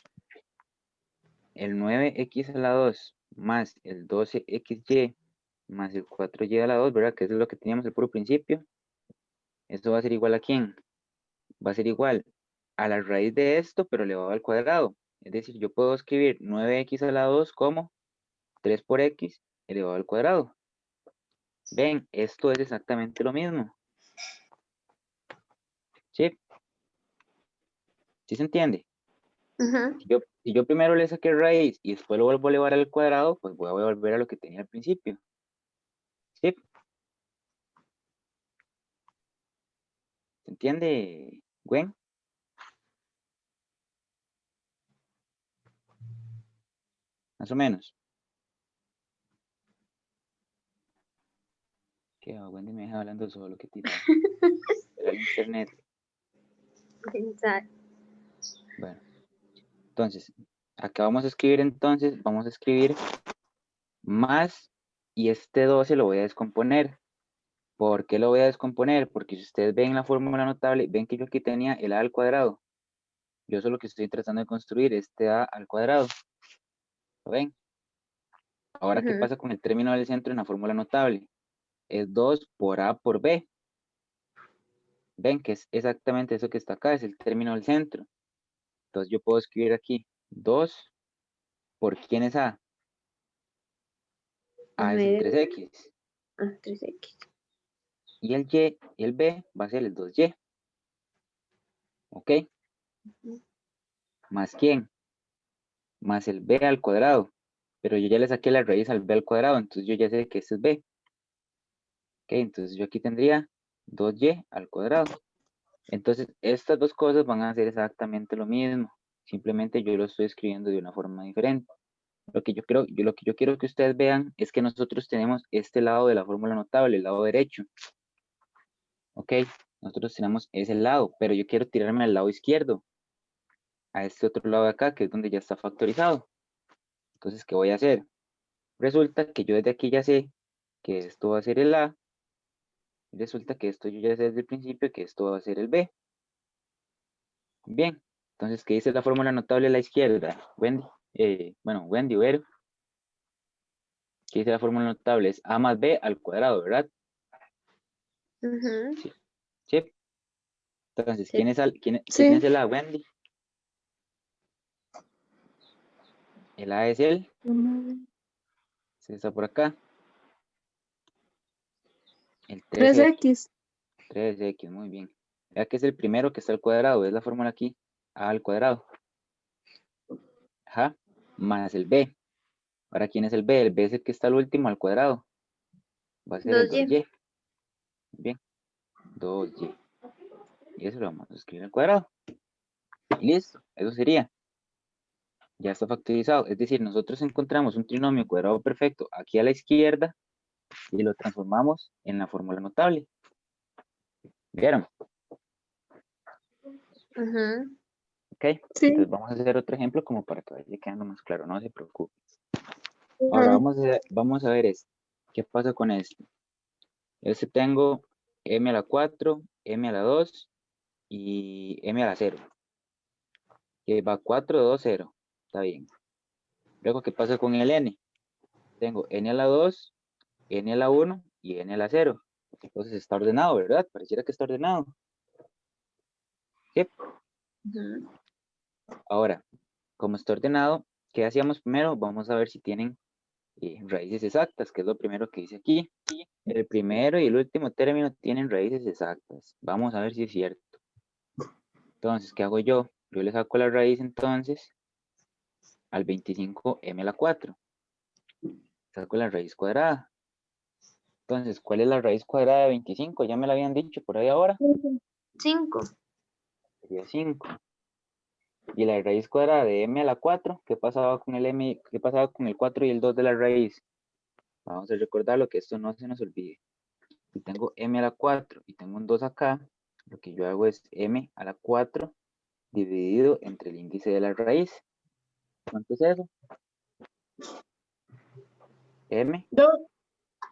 el 9x a la 2 más el 12xy más el 4y a la 2, ¿verdad? Que eso es lo que teníamos al puro principio. Esto va a ser igual a ¿quién? Va a ser igual a la raíz de esto, pero elevado al cuadrado. Es decir, yo puedo escribir 9x a la 2 como 3 por x elevado al cuadrado. Ven, esto es exactamente lo mismo. ¿Sí? ¿Sí se entiende? Ujú. Si yo primero le saqué raíz y después lo vuelvo a elevar al cuadrado, pues voy a volver a lo que tenía al principio. ¿Sí? ¿Se entiende, Gwen? Más o menos. Que Wendy me deja hablando solo, que tirado. Era el internet. Pensar. Bueno, entonces, acá vamos a escribir entonces, vamos a escribir más y este 12 lo voy a descomponer. ¿Por qué lo voy a descomponer? Porque si ustedes ven la fórmula notable, ven que yo aquí tenía el a al cuadrado. Yo solo que estoy tratando de construir este a al cuadrado. ¿Lo ven? Ahora, ¿qué Ujú. pasa con el término del centro en la fórmula notable? Es 2 por a por b. Ven que es exactamente eso que está acá, es el término del centro. Entonces yo puedo escribir aquí 2 por quién es a. A es el 3x. 3x. Y el y y el b va a ser el 2y. ¿Ok? Ujú. ¿Más quién? Más el b al cuadrado. Pero yo ya le saqué la raíz al b al cuadrado, entonces yo ya sé que este es b. Ok, entonces yo aquí tendría 2y al cuadrado. Entonces, estas dos cosas van a ser exactamente lo mismo. Simplemente yo lo estoy escribiendo de una forma diferente. Lo que yo quiero que ustedes vean es que nosotros tenemos este lado de la fórmula notable, el lado derecho. Ok, nosotros tenemos ese lado, pero yo quiero tirarme al lado izquierdo, a este otro lado de acá, que es donde ya está factorizado. Entonces, ¿qué voy a hacer? Resulta que yo desde aquí ya sé que esto va a ser el A. Y resulta que esto yo ya sé desde el principio que esto va a ser el B. Bien, entonces, ¿qué dice la fórmula notable a la izquierda? Wendy, Wendy, Vero. ¿Qué dice la fórmula notable? Es A más B al cuadrado, ¿verdad? Ujú, Sí. Entonces, sí. ¿quién Sí. es el A, Wendy? El A es el, se está por acá. El 3x. 3x. 3x, muy bien. Vea que es el primero que está al cuadrado, es la fórmula aquí, A al cuadrado. Ajá, más el B. Ahora, ¿quién es el B? El B es el que está al último al cuadrado. Va a ser el 2y. 2y. Bien, 2y. Y eso lo vamos a escribir al cuadrado. Y listo, eso sería. Ya está factorizado. Es decir, nosotros encontramos un trinomio cuadrado perfecto aquí a la izquierda y lo transformamos en la fórmula notable. ¿Vieron? Ujú, Ok. Sí. Entonces vamos a hacer otro ejemplo como para que vaya quedando más claro. No se preocupe. Ahora Ajá. vamos a ver esto. ¿Qué pasa con esto? Este tengo m a la 4, m a la 2 y m a la 0. Que va 4, 2, 0. Está bien. Luego, ¿qué pasa con el n? Tengo n a la 2, n a la 1 y n a la 0. Entonces está ordenado, ¿verdad? Pareciera que está ordenado. ¿Sí? ujú. Ahora, como está ordenado, ¿qué hacíamos primero? Vamos a ver si tienen raíces exactas, que es lo primero que dice aquí. El primero y el último término tienen raíces exactas. Vamos a ver si es cierto. Entonces, ¿qué hago yo? Yo le saco la raíz entonces al 25m a la 4. Saco la raíz cuadrada. Entonces, ¿cuál es la raíz cuadrada de 25? Ya me la habían dicho por ahí ahora. 5. Sería 5. Y la raíz cuadrada de m a la 4, ¿qué pasaba con el m? ¿Qué pasaba con el 4 y el 2 de la raíz? Vamos a recordarlo, que esto no se nos olvide. Si tengo m a la 4 y tengo un 2 acá, lo que yo hago es m a la 4 dividido entre el índice de la raíz. ¿Cuánto es eso? M 2.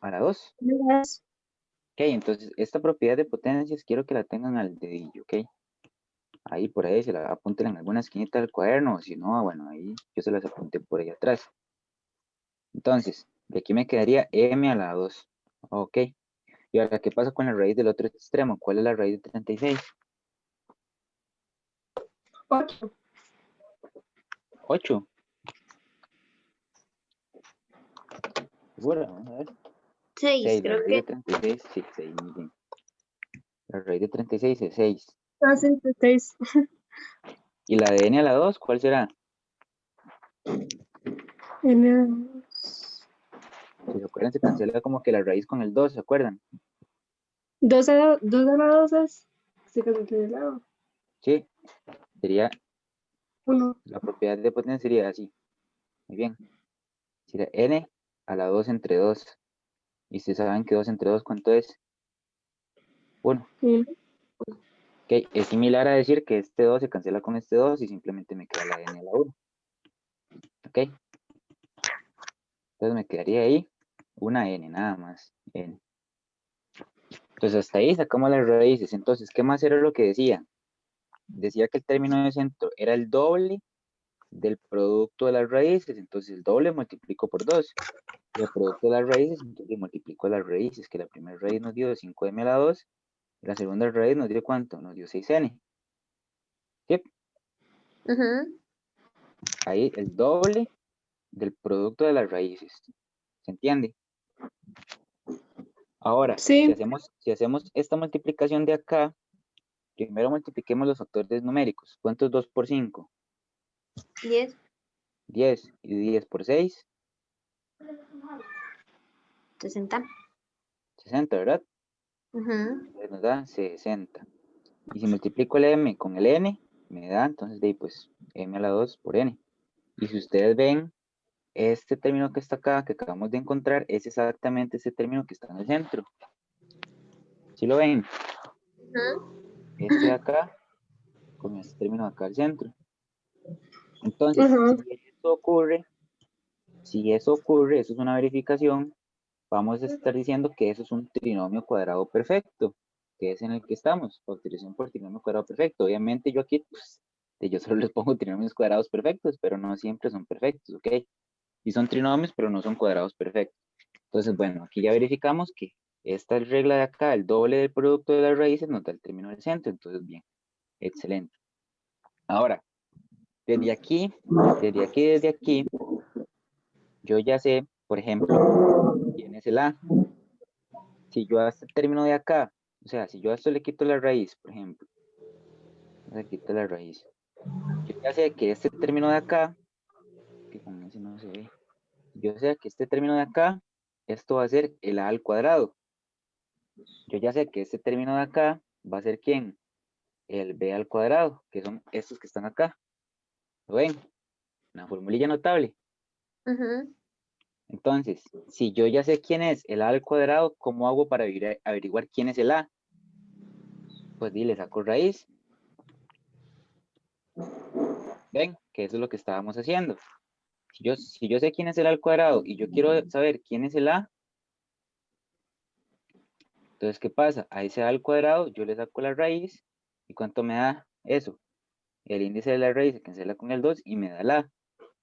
a la 2. Ok, entonces esta propiedad de potencias quiero que la tengan al dedillo, ¿ok? Ahí por ahí se la apunten en alguna esquinita del cuaderno, o si no, bueno, ahí yo se las apunté por ahí atrás. Entonces, de aquí me quedaría m a la 2. Ok. Y ahora, ¿qué pasa con la raíz del otro extremo? ¿Cuál es la raíz de 36? 8. 8. ¿Seguro? Vamos a ver. 6, 6, la creo raíz que. de 36, sí, 6, muy bien. La raíz de 36 es 6. Ah, sí, 6. ¿Y la de n a la 2 cuál será? Si se acuerdan, se cancela como que la raíz con el 2, ¿se acuerdan? 2 a la 2 es. Se cancela el lado. Sí, sería, 1. la propiedad de potencia sería así. Muy bien. Sería n a la 2 entre 2. Y ustedes saben que 2 entre 2, ¿cuánto es? 1. Ok, es similar a decir que este 2 se cancela con este 2 y simplemente me queda la n a la 1. Ok. Entonces me quedaría ahí una n nada más. N. Entonces hasta ahí sacamos las raíces. Entonces, ¿qué más era lo que decía? Decía que el término de centro era el doble del producto de las raíces. Entonces el doble multiplico por 2. Y el producto de las raíces, entonces multiplico las raíces, que la primera raíz nos dio 5m a la 2. Y la segunda raíz nos dio ¿cuánto? Nos dio 6n. ¿Sí? Ujú. Ahí el doble del producto de las raíces. ¿Se entiende? Ahora, Sí. si hacemos esta multiplicación de acá, primero multipliquemos los factores numéricos. ¿Cuánto es 2 por 5? 10. 10. Y 10 por 6, 60. 60, ¿verdad? Ujú. Entonces nos da 60. Y si multiplico el m con el n, me da, entonces, de ahí, pues, m a la 2 por n. Y si ustedes ven, este término que está acá, que acabamos de encontrar, es exactamente ese término que está en el centro. ¿Sí lo ven? Ujú. Este de acá con este término de acá al centro. Entonces, Ajá. si eso ocurre, eso es una verificación, vamos a estar diciendo que eso es un trinomio cuadrado perfecto, que es en el que estamos, factorización por trinomio cuadrado perfecto. Obviamente yo aquí, pues, yo solo les pongo trinomios cuadrados perfectos, pero no siempre son perfectos, ¿ok? Y son trinomios, pero no son cuadrados perfectos. Entonces, bueno, aquí ya verificamos que esta regla de acá, el doble del producto de las raíces, nos da el término del centro. Entonces, bien, excelente. Ahora, desde aquí, yo ya sé, por ejemplo, quién es el A. Si yo a este término de acá, o sea, si yo a esto le quito la raíz, por ejemplo, le quito la raíz, yo ya sé que este término de acá, que con ese no se ve, yo sé que este término de acá, esto va a ser el A al cuadrado. Yo ya sé que este término de acá va a ser ¿quién? El B al cuadrado, que son estos que están acá. ¿Lo ven? Una formulilla notable. Ujú. Entonces, si yo ya sé quién es el A al cuadrado, ¿cómo hago para averiguar quién es el A? Pues le saco raíz. ¿Ven? Que eso es lo que estábamos haciendo. Si yo sé quién es el A al cuadrado y yo quiero saber quién es el A, entonces, ¿qué pasa? A ese A al cuadrado yo le saco la raíz. ¿Y cuánto me da eso? El índice de la raíz se cancela con el 2 y me da el A.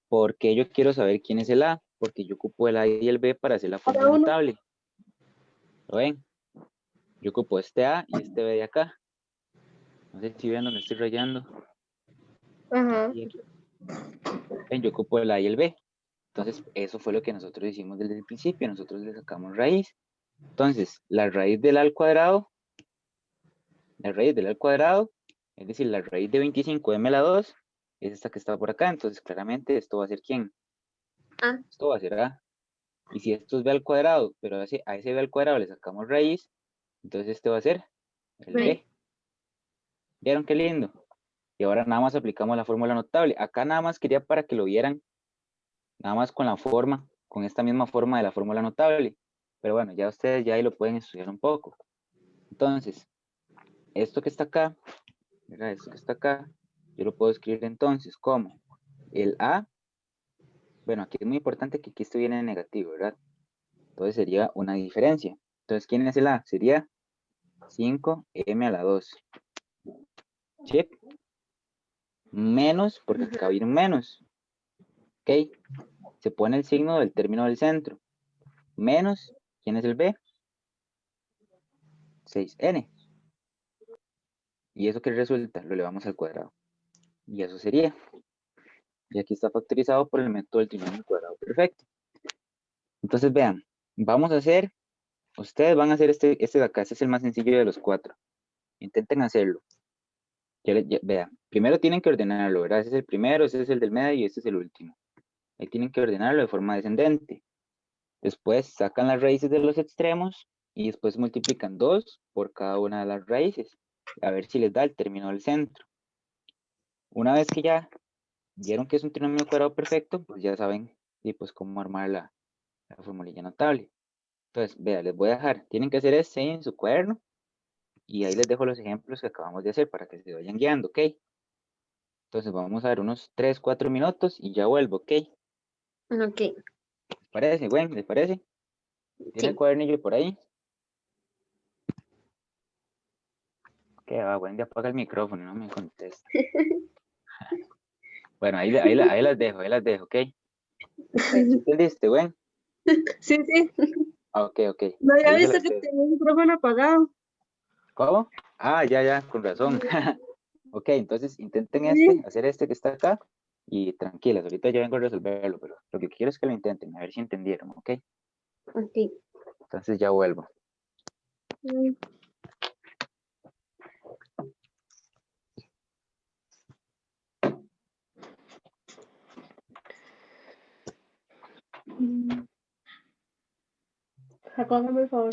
¿Por qué yo quiero saber quién es el A? Porque yo ocupo el A y el B para hacer la Cada fórmula uno. notable. ¿Lo ven? Yo ocupo este A y este B de acá. No sé si ven dónde estoy rayando. Ajá. Aquí, aquí. Ven, yo ocupo el A y el B. Entonces, eso fue lo que nosotros hicimos desde el principio. Nosotros le sacamos raíz. Entonces, la raíz del A al cuadrado, es decir, la raíz de 25m a la 2, es esta que está por acá. Entonces, claramente, esto va a ser ¿quién? A. Esto va a ser A. Y si esto es B al cuadrado, pero a ese B al cuadrado le sacamos raíz, entonces este va a ser el B. B. ¿Vieron qué lindo? Y ahora nada más aplicamos la fórmula notable. Acá nada más quería para que lo vieran, nada más con la forma, con esta misma forma de la fórmula notable. Pero bueno, ya ustedes ya ahí lo pueden estudiar un poco. Entonces, esto que está acá, ¿verdad? Esto que está acá, yo lo puedo escribir entonces como el A. Bueno, aquí es muy importante que aquí esto viene en negativo, ¿verdad? Entonces sería una diferencia. Entonces, ¿quién es el A? Sería 5m a la 2. ¿Sí? Menos, porque acá viene un menos. ¿Ok? Se pone el signo del término del centro. Menos, ¿quién es el B? 6n. ¿Y eso qué resulta? Lo elevamos al cuadrado. Y eso sería. Y aquí está factorizado por el método del trinomio cuadrado perfecto. Entonces, vean, vamos a hacer, ustedes van a hacer este de acá, este es el más sencillo de los 4. Intenten hacerlo. Vean, primero tienen que ordenarlo, ¿verdad? Ese es el primero, ese es el del medio y este es el último. Ahí tienen que ordenarlo de forma descendente. Después sacan las raíces de los extremos y después multiplican 2 por cada una de las raíces. A ver si les da el término del centro. Una vez que ya vieron que es un trinomio cuadrado perfecto, pues ya saben y pues cómo armar la formulilla notable. Entonces, vean, les voy a dejar, tienen que hacer este en su cuaderno y ahí les dejo los ejemplos que acabamos de hacer para que se vayan guiando, ¿ok? Entonces vamos a ver unos 3, 4 minutos y ya vuelvo, ¿ok? Ok. ¿Les parece? Bueno, ¿les parece? ¿Tiene el Sí. cuadernillo por ahí? Que va, Wendy apaga el micrófono, no me contesta. Bueno, ahí las dejo, ¿ok? ¿Sí entendiste, Gwen? Sí, sí. Ah, ok. No había Ahí se visto las que dejo. tenía el micrófono apagado. ¿Cómo? Ah, ya, con razón. Ok, entonces intenten Sí. hacer este que está acá y tranquilas, ahorita ya vengo a resolverlo, pero lo que quiero es que lo intenten, a ver si entendieron, ¿ok? Ok. Entonces ya vuelvo. Acógame, por favor.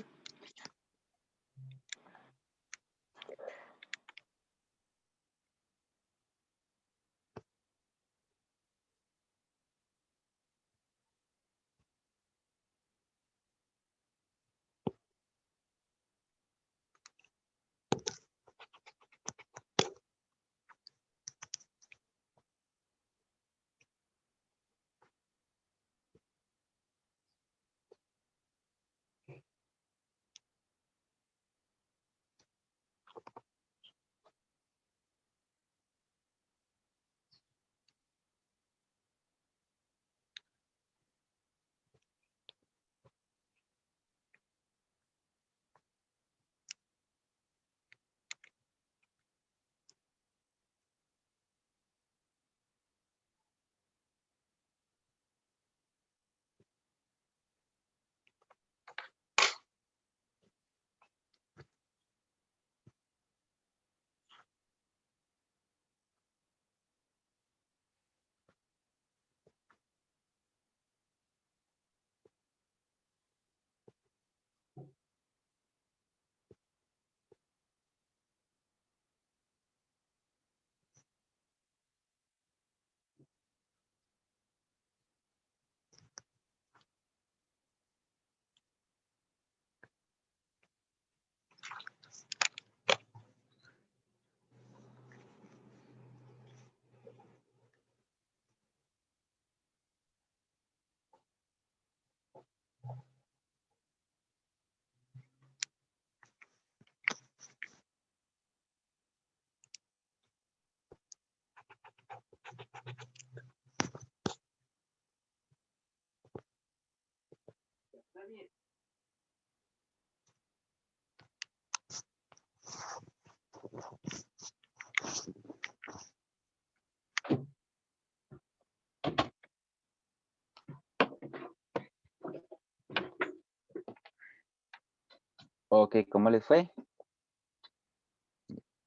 Ok, ¿cómo les fue?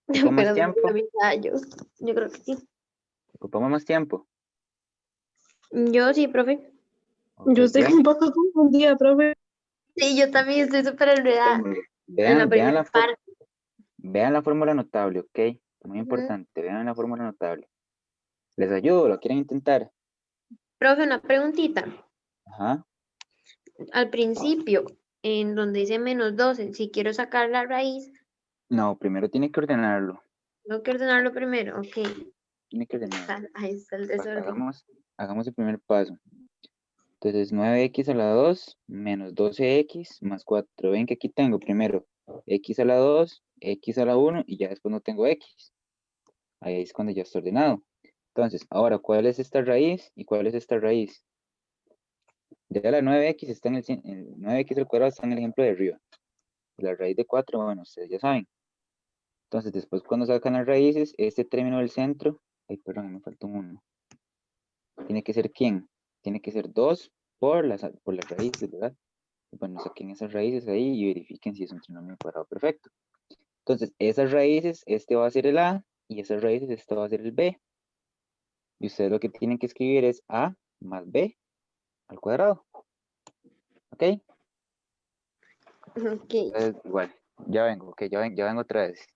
¿Ocupamos más Pero tiempo? la mitad, yo creo que sí. ¿Ocupamos más tiempo? Yo sí, profe. Ok, Yo estoy vean, un poco confundida, profe. Sí, yo también estoy súper enredada en la primera parte. vean la fórmula notable, ok. Muy Ujú. importante, vean la fórmula notable. ¿Les ayudo? ¿Lo quieren intentar? Profe, una preguntita. Ajá. Al principio, en donde dice -12, si quiero sacar la raíz, No, primero tiene que ordenarlo. tengo que ordenarlo primero. Ok. Tiene que ordenarlo. Ahí está el desorden. Hagamos el primer paso. Entonces 9x a la 2 menos 12x más 4. Ven que aquí tengo primero x a la 2, x a la 1 y ya después no tengo x. Ahí es cuando ya está ordenado. Entonces, ahora, ¿cuál es esta raíz y cuál es esta raíz? Ya la 9x está en el 9x al cuadrado está en el ejemplo de arriba. La raíz de 4, bueno, ustedes ya saben. Entonces, después cuando sacan las raíces, este término del centro, ay, perdón, me faltó un 1. ¿Tiene que ser quién? Tiene que ser 2 por las raíces, ¿verdad? Bueno, saquen esas raíces ahí y verifiquen si es un trinomio cuadrado perfecto. Entonces, esas raíces, este va a ser el A, y esas raíces, este va a ser el B. Y ustedes lo que tienen que escribir es A más B al cuadrado. ¿Ok? Ok. Entonces, igual, ya vengo, ok, ya vengo otra vez.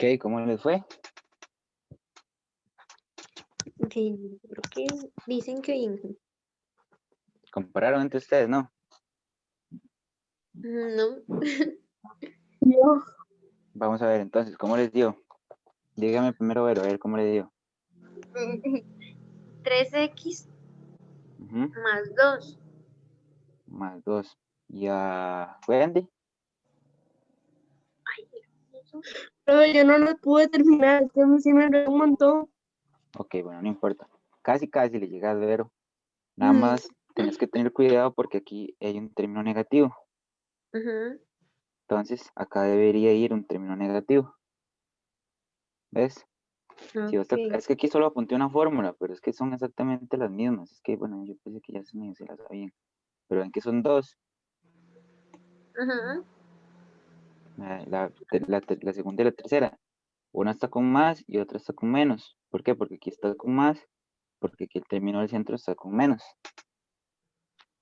Ok, ¿cómo les fue? Sí, creo que dicen que bien. Compararon entre ustedes, ¿no? No. Yo, Vamos a ver entonces, ¿cómo les dio? Dígame primero, a ver cómo les dio. 3x Ujú, más 2. más 2. ¿Y a Wendy? pero yo no lo pude terminar, es que a mí sí me enredó un montón. Ok, bueno, no importa. Casi, casi le llega al Vero. Nada Mm, más tenés que tener cuidado porque aquí hay un término negativo. Ujú, Entonces, acá debería ir un término negativo. ¿Ves? Si vos ok. es que aquí solo apunté una fórmula, pero es que son exactamente las mismas. Es que, bueno, yo pensé que ya se las sabían. Pero ven que son dos. Ujú, La segunda y la tercera. Una está con más y otra está con menos. ¿Por qué? Porque aquí está con más, porque aquí el término del centro está con menos.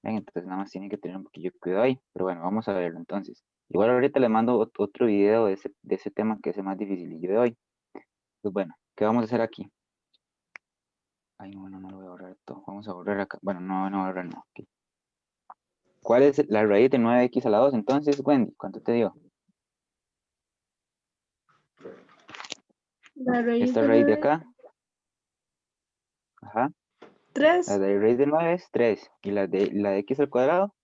Ven, entonces nada más tienen que tener un poquillo de cuidado ahí. Pero bueno, vamos a verlo entonces. Igual ahorita les mando otro video de ese tema que es el más difícil de hoy. Pues bueno, ¿qué vamos a hacer aquí? Ay, bueno, no lo voy a borrar todo. Vamos a borrar acá. Bueno, no borrar, no. Ok. ¿Cuál es la raíz de 9x a la 2? Entonces, Wendy, ¿cuánto te dio? la raíz Esta de raíz de 9, acá. Ajá. La 3. de raíz de 9 es 3. ¿Y la de x al cuadrado?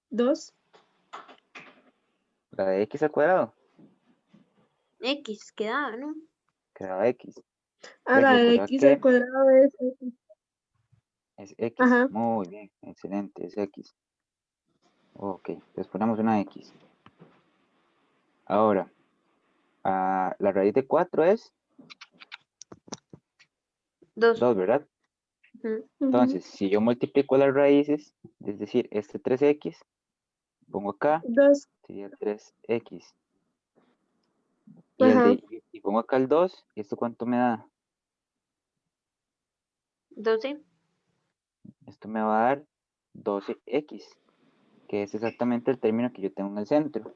2. La de x al cuadrado. X quedaba, ¿no? Quedaba x. A ¿Ves? la de Recordad x al que cuadrado es X. es x. Ajá. Muy bien, excelente, es x. Ok, entonces ponemos una x. Ahora, la raíz de 4 es 2. 2, ¿verdad? Ujú. Entonces, si yo multiplico las raíces, es decir, este 3x, pongo acá, 2. sería 3x. Ajá. Y pongo acá el 2, ¿y esto cuánto me da? 12. Esto me va a dar 12x, que es exactamente el término que yo tengo en el centro.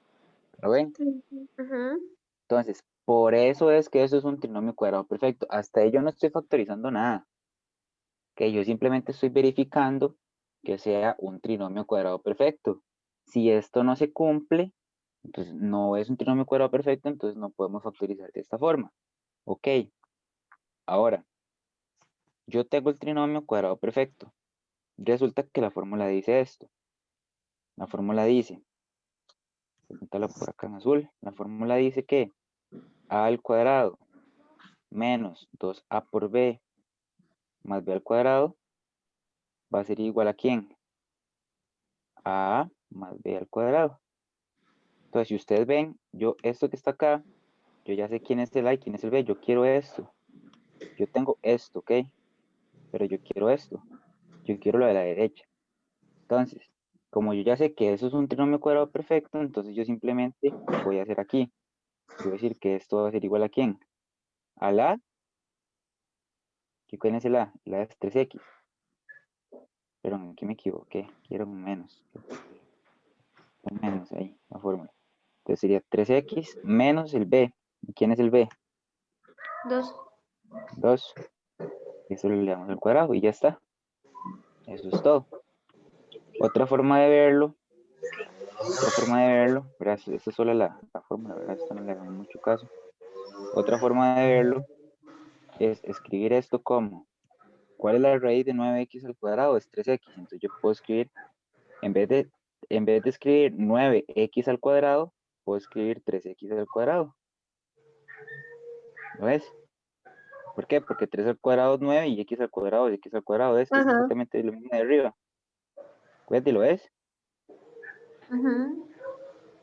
¿Lo ven? Ujú, Entonces, por eso es que eso es un trinomio cuadrado perfecto. Hasta ahí yo no estoy factorizando nada. Que yo simplemente estoy verificando que sea un trinomio cuadrado perfecto. Si esto no se cumple, entonces no es un trinomio cuadrado perfecto, entonces no podemos factorizar de esta forma. Ok, ahora, yo tengo el trinomio cuadrado perfecto. Resulta que la fórmula dice esto. La fórmula dice, apuntarla por acá en azul, la fórmula dice que a al cuadrado menos 2a por b más b al cuadrado va a ser igual a ¿quién? A más b al cuadrado. Entonces, si ustedes ven, yo esto que está acá, yo ya sé quién es el A y quién es el B. Yo quiero esto. Yo tengo esto, ¿ok? Pero yo quiero esto. Yo quiero lo de la derecha. Entonces, como yo ya sé que eso es un trinomio cuadrado perfecto, entonces yo simplemente voy a hacer aquí. Yo voy a decir que esto va a ser igual a ¿quién? A la, ¿quién es el A? La es 3x. Pero aquí me equivoqué. Quiero un menos. Un menos ahí, la fórmula. Entonces sería 3x menos el B. ¿Y quién es el B? 2. 2. Eso le damos al cuadrado y ya está. Eso es todo. Otra forma de verlo, ¿verdad? Esta es solo la fórmula, ¿verdad? Esta no le hagan mucho caso. Otra forma de verlo es escribir esto como, ¿cuál es la raíz de 9x al cuadrado? Es 3x. Entonces yo puedo escribir, en vez de escribir 9x al cuadrado, puedo escribir 3x al cuadrado. ¿Lo ves? ¿Por qué? Porque 3 al cuadrado es 9 y x al cuadrado es x al cuadrado. Es Ajá. exactamente lo mismo de arriba. Cuídate, ¿lo ves? Ujú,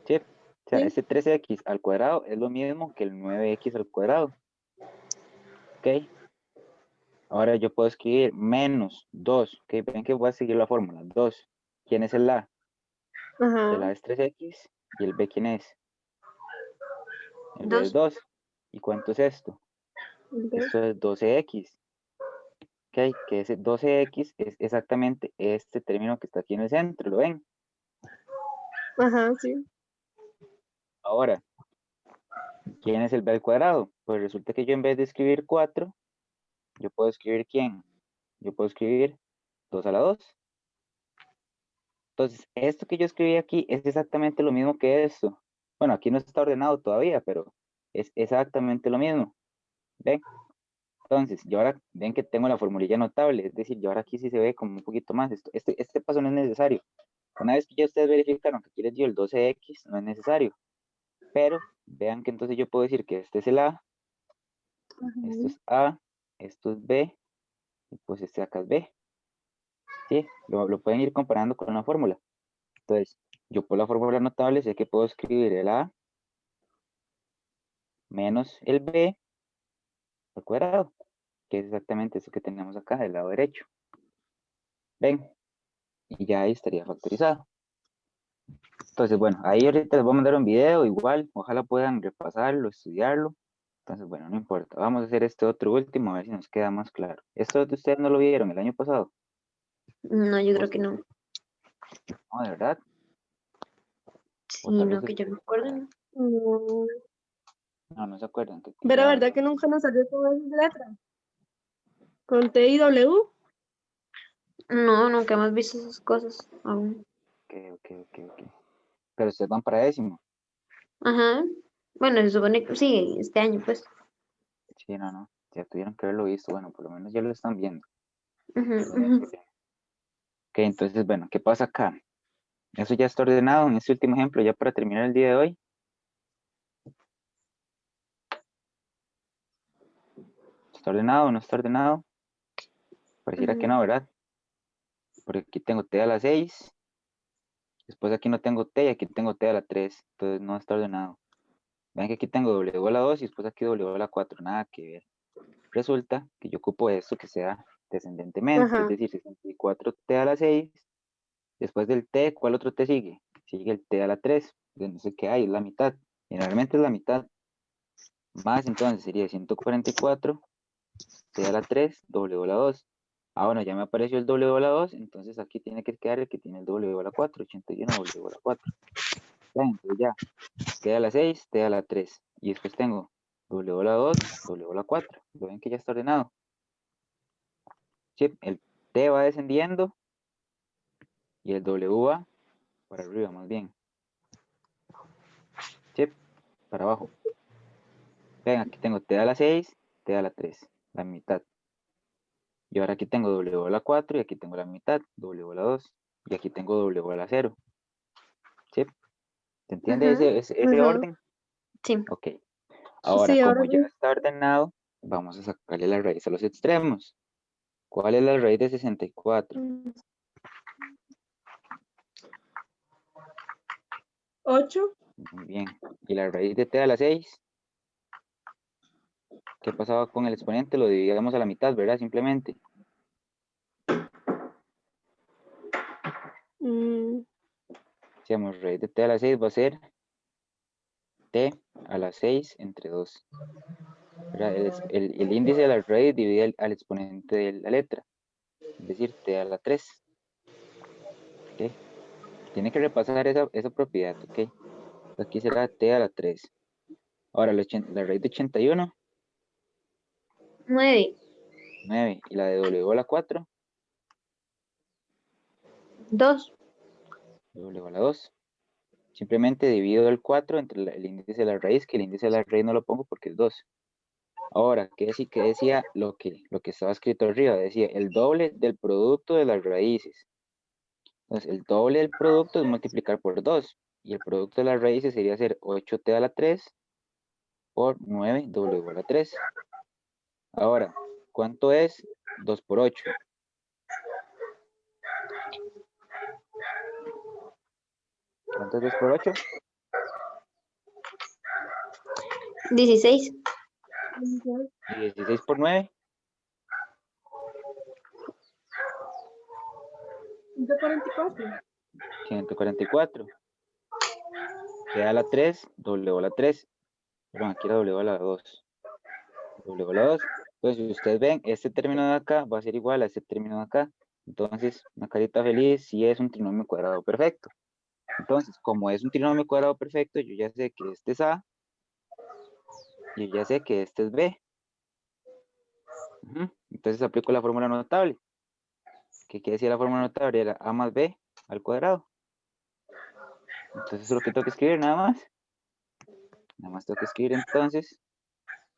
Sí. O sea, Sí. ese 3x al cuadrado es lo mismo que el 9x al cuadrado. ¿Ok? Ahora yo puedo escribir menos 2. ¿Ok? Ven que voy a seguir la fórmula. 2. ¿Quién es el A? Ajá. El A es 3x. ¿Y el B quién es? El B es 2. 2. ¿Y cuánto es esto? Esto es 12x. ¿Ok? Que ese 12x es exactamente este término que está aquí en el centro. ¿Lo ven? Ajá, sí. Ahora, ¿quién es el b al cuadrado? Pues resulta que yo en vez de escribir 4, yo puedo escribir ¿quién? Yo puedo escribir 2 a la 2. Entonces, esto que yo escribí aquí es exactamente lo mismo que esto. Bueno, aquí no está ordenado todavía, pero es exactamente lo mismo. ¿Ven? Entonces, yo ahora ven que tengo la formulilla notable, es decir, yo ahora aquí sí se ve como un poquito más. Este paso no es necesario. Una vez que ya ustedes verificaron que aquí les dio el 12x, no es necesario. Pero vean que entonces yo puedo decir que este es el A, esto es A, esto es B, y pues este acá es B. ¿Sí? Lo pueden ir comparando con una fórmula. Entonces, yo por la fórmula notable sé que puedo escribir el A menos el B al cuadrado, que es exactamente eso que tenemos acá del lado derecho. ¿Ven? Y ya ahí estaría factorizado. Entonces, bueno, ahí ahorita les voy a mandar un video igual, ojalá puedan repasarlo, estudiarlo. Entonces, bueno, no importa. Vamos a hacer este otro último, a ver si nos queda más claro. Esto de ustedes no lo vieron el año pasado. No, yo ¿O creo sí? que no. No, de verdad. O Sí, tal vez no, que yo me acuerdo. ¿No? No. no se acuerdan. Pero la verdad que nunca nos salió con esas letras. Con T y W. No, nunca hemos visto esas cosas aún. Ok. Pero ustedes van para décimo. Ajá. Bueno, se supone que sí, este año, pues. Sí, no. Ya tuvieron que haberlo visto. Bueno, por lo menos ya lo están viendo. Ujú, Bien, ujú. bien. Ok, entonces, bueno, ¿qué pasa acá? Eso ya está ordenado en este último ejemplo, ya para terminar el día de hoy. ¿Está ordenado o no está ordenado? Pareciera que no, ¿verdad? Porque aquí tengo t a la 6, después aquí no tengo t y aquí tengo t a la 3, entonces no está ordenado. Ven que aquí tengo w a la 2 y después aquí w a la 4, nada que ver. Resulta que yo ocupo esto que sea descendentemente, es Ajá. decir, 64t a la 6, después del t, ¿cuál otro t sigue? Sigue el t a la 3, yo no sé qué hay, es la mitad, generalmente es la mitad, más entonces sería 144 t a la 3, w a la 2. Ah, bueno, ya me apareció el w a la 2, entonces aquí tiene que quedar el que tiene el w a la 4, 81 w a la 4. Ya, entonces ya, t a la 6, t a la 3. Y después tengo w a la 2, w a la 4. ¿Lo ven que ya está ordenado? Sí, el t va descendiendo y el w va para arriba más bien. Sí, para abajo. Ven, aquí tengo t a la 6, t a la 3, la mitad. Y ahora aquí tengo w a la 4 y aquí tengo la mitad, w a la 2. Y aquí tengo w a la 0. ¿Sí? ¿Se entiende Ujú, ese Ajá. orden? sí. Ok. Ahora, Sí, ahora como ya sí. está ordenado, vamos a sacarle la raíz a los extremos. ¿Cuál es la raíz de 64? 8. Muy bien. ¿Y la raíz de t a la 6? ¿Qué pasaba con el exponente? Lo dividíamos a la mitad, ¿verdad? Simplemente. Decíamos, raíz de t a la 6 va a ser t a la 6 entre 2. ¿Verdad? El índice de la raíz divide al exponente de la letra. Es decir, t a la 3. ¿Ok? Tiene que repasar esa propiedad, ¿ok? Aquí será t a la 3. Ahora, la raíz de 81, 9, 9. Y la de w a la 4, 2. w a la 2. Simplemente divido el 4 entre el índice de la raíz, que el índice de la raíz no lo pongo porque es 2. Ahora, ¿qué decía lo que estaba escrito arriba? Decía el doble del producto de las raíces. Entonces, el doble del producto es multiplicar por 2. Y el producto de las raíces sería hacer 8t a la 3 por 9w a la 3. Ahora, ¿cuánto es 2 por 8? ¿Cuánto es 2 por 8? 16. Y 16 por 9, 144. 144. T a la 3, W a la 3. Perdón, aquí era W a la 2. W a la 2. Entonces, si ustedes ven, este término de acá va a ser igual a este término de acá. Entonces, una carita feliz si es un trinomio cuadrado perfecto. Entonces, como es un trinomio cuadrado perfecto, yo ya sé que este es A y ya sé que este es B. Entonces aplico la fórmula notable. ¿Qué quiere decir la fórmula notable? Era A más B al cuadrado. Entonces eso es lo que tengo que escribir nada más. Nada más tengo que escribir entonces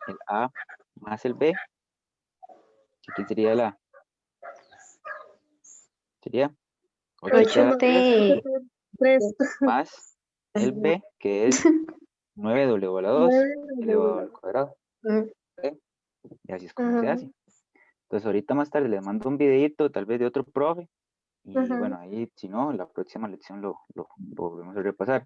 el A más el B. ¿Quién sería el A? Sería 8T. 3. más el B, que es 9 elevado a la 2 elevado al cuadrado. ¿Ok? Y así es como se hace. Entonces ahorita más tarde les mando un videito, tal vez de otro profe. Y bueno, ahí si no, la próxima lección lo volvemos a repasar.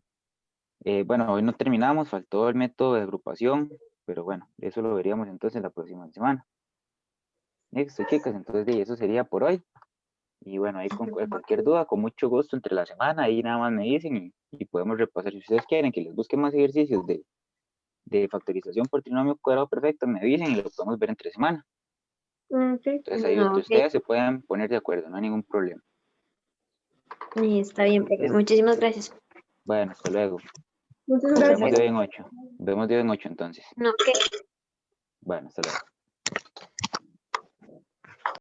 Bueno, hoy no terminamos, faltó el método de agrupación, pero bueno, eso lo veríamos entonces la próxima semana. Listo, chicas, entonces eso sería por hoy. Y bueno, ahí con cualquier duda, con mucho gusto entre la semana, ahí nada más me dicen y podemos repasar. Si ustedes quieren que les busque más ejercicios de factorización por trinomio cuadrado perfecto, me dicen y lo podemos ver entre semana. Entonces ahí entre Ok, ustedes se pueden poner de acuerdo, no hay ningún problema. y está bien, profe. Muchísimas gracias. Bueno, hasta luego. Muchas Nos gracias. vemos de hoy en 8. Nos vemos de hoy en 8 entonces. No, ok. Bueno, hasta luego.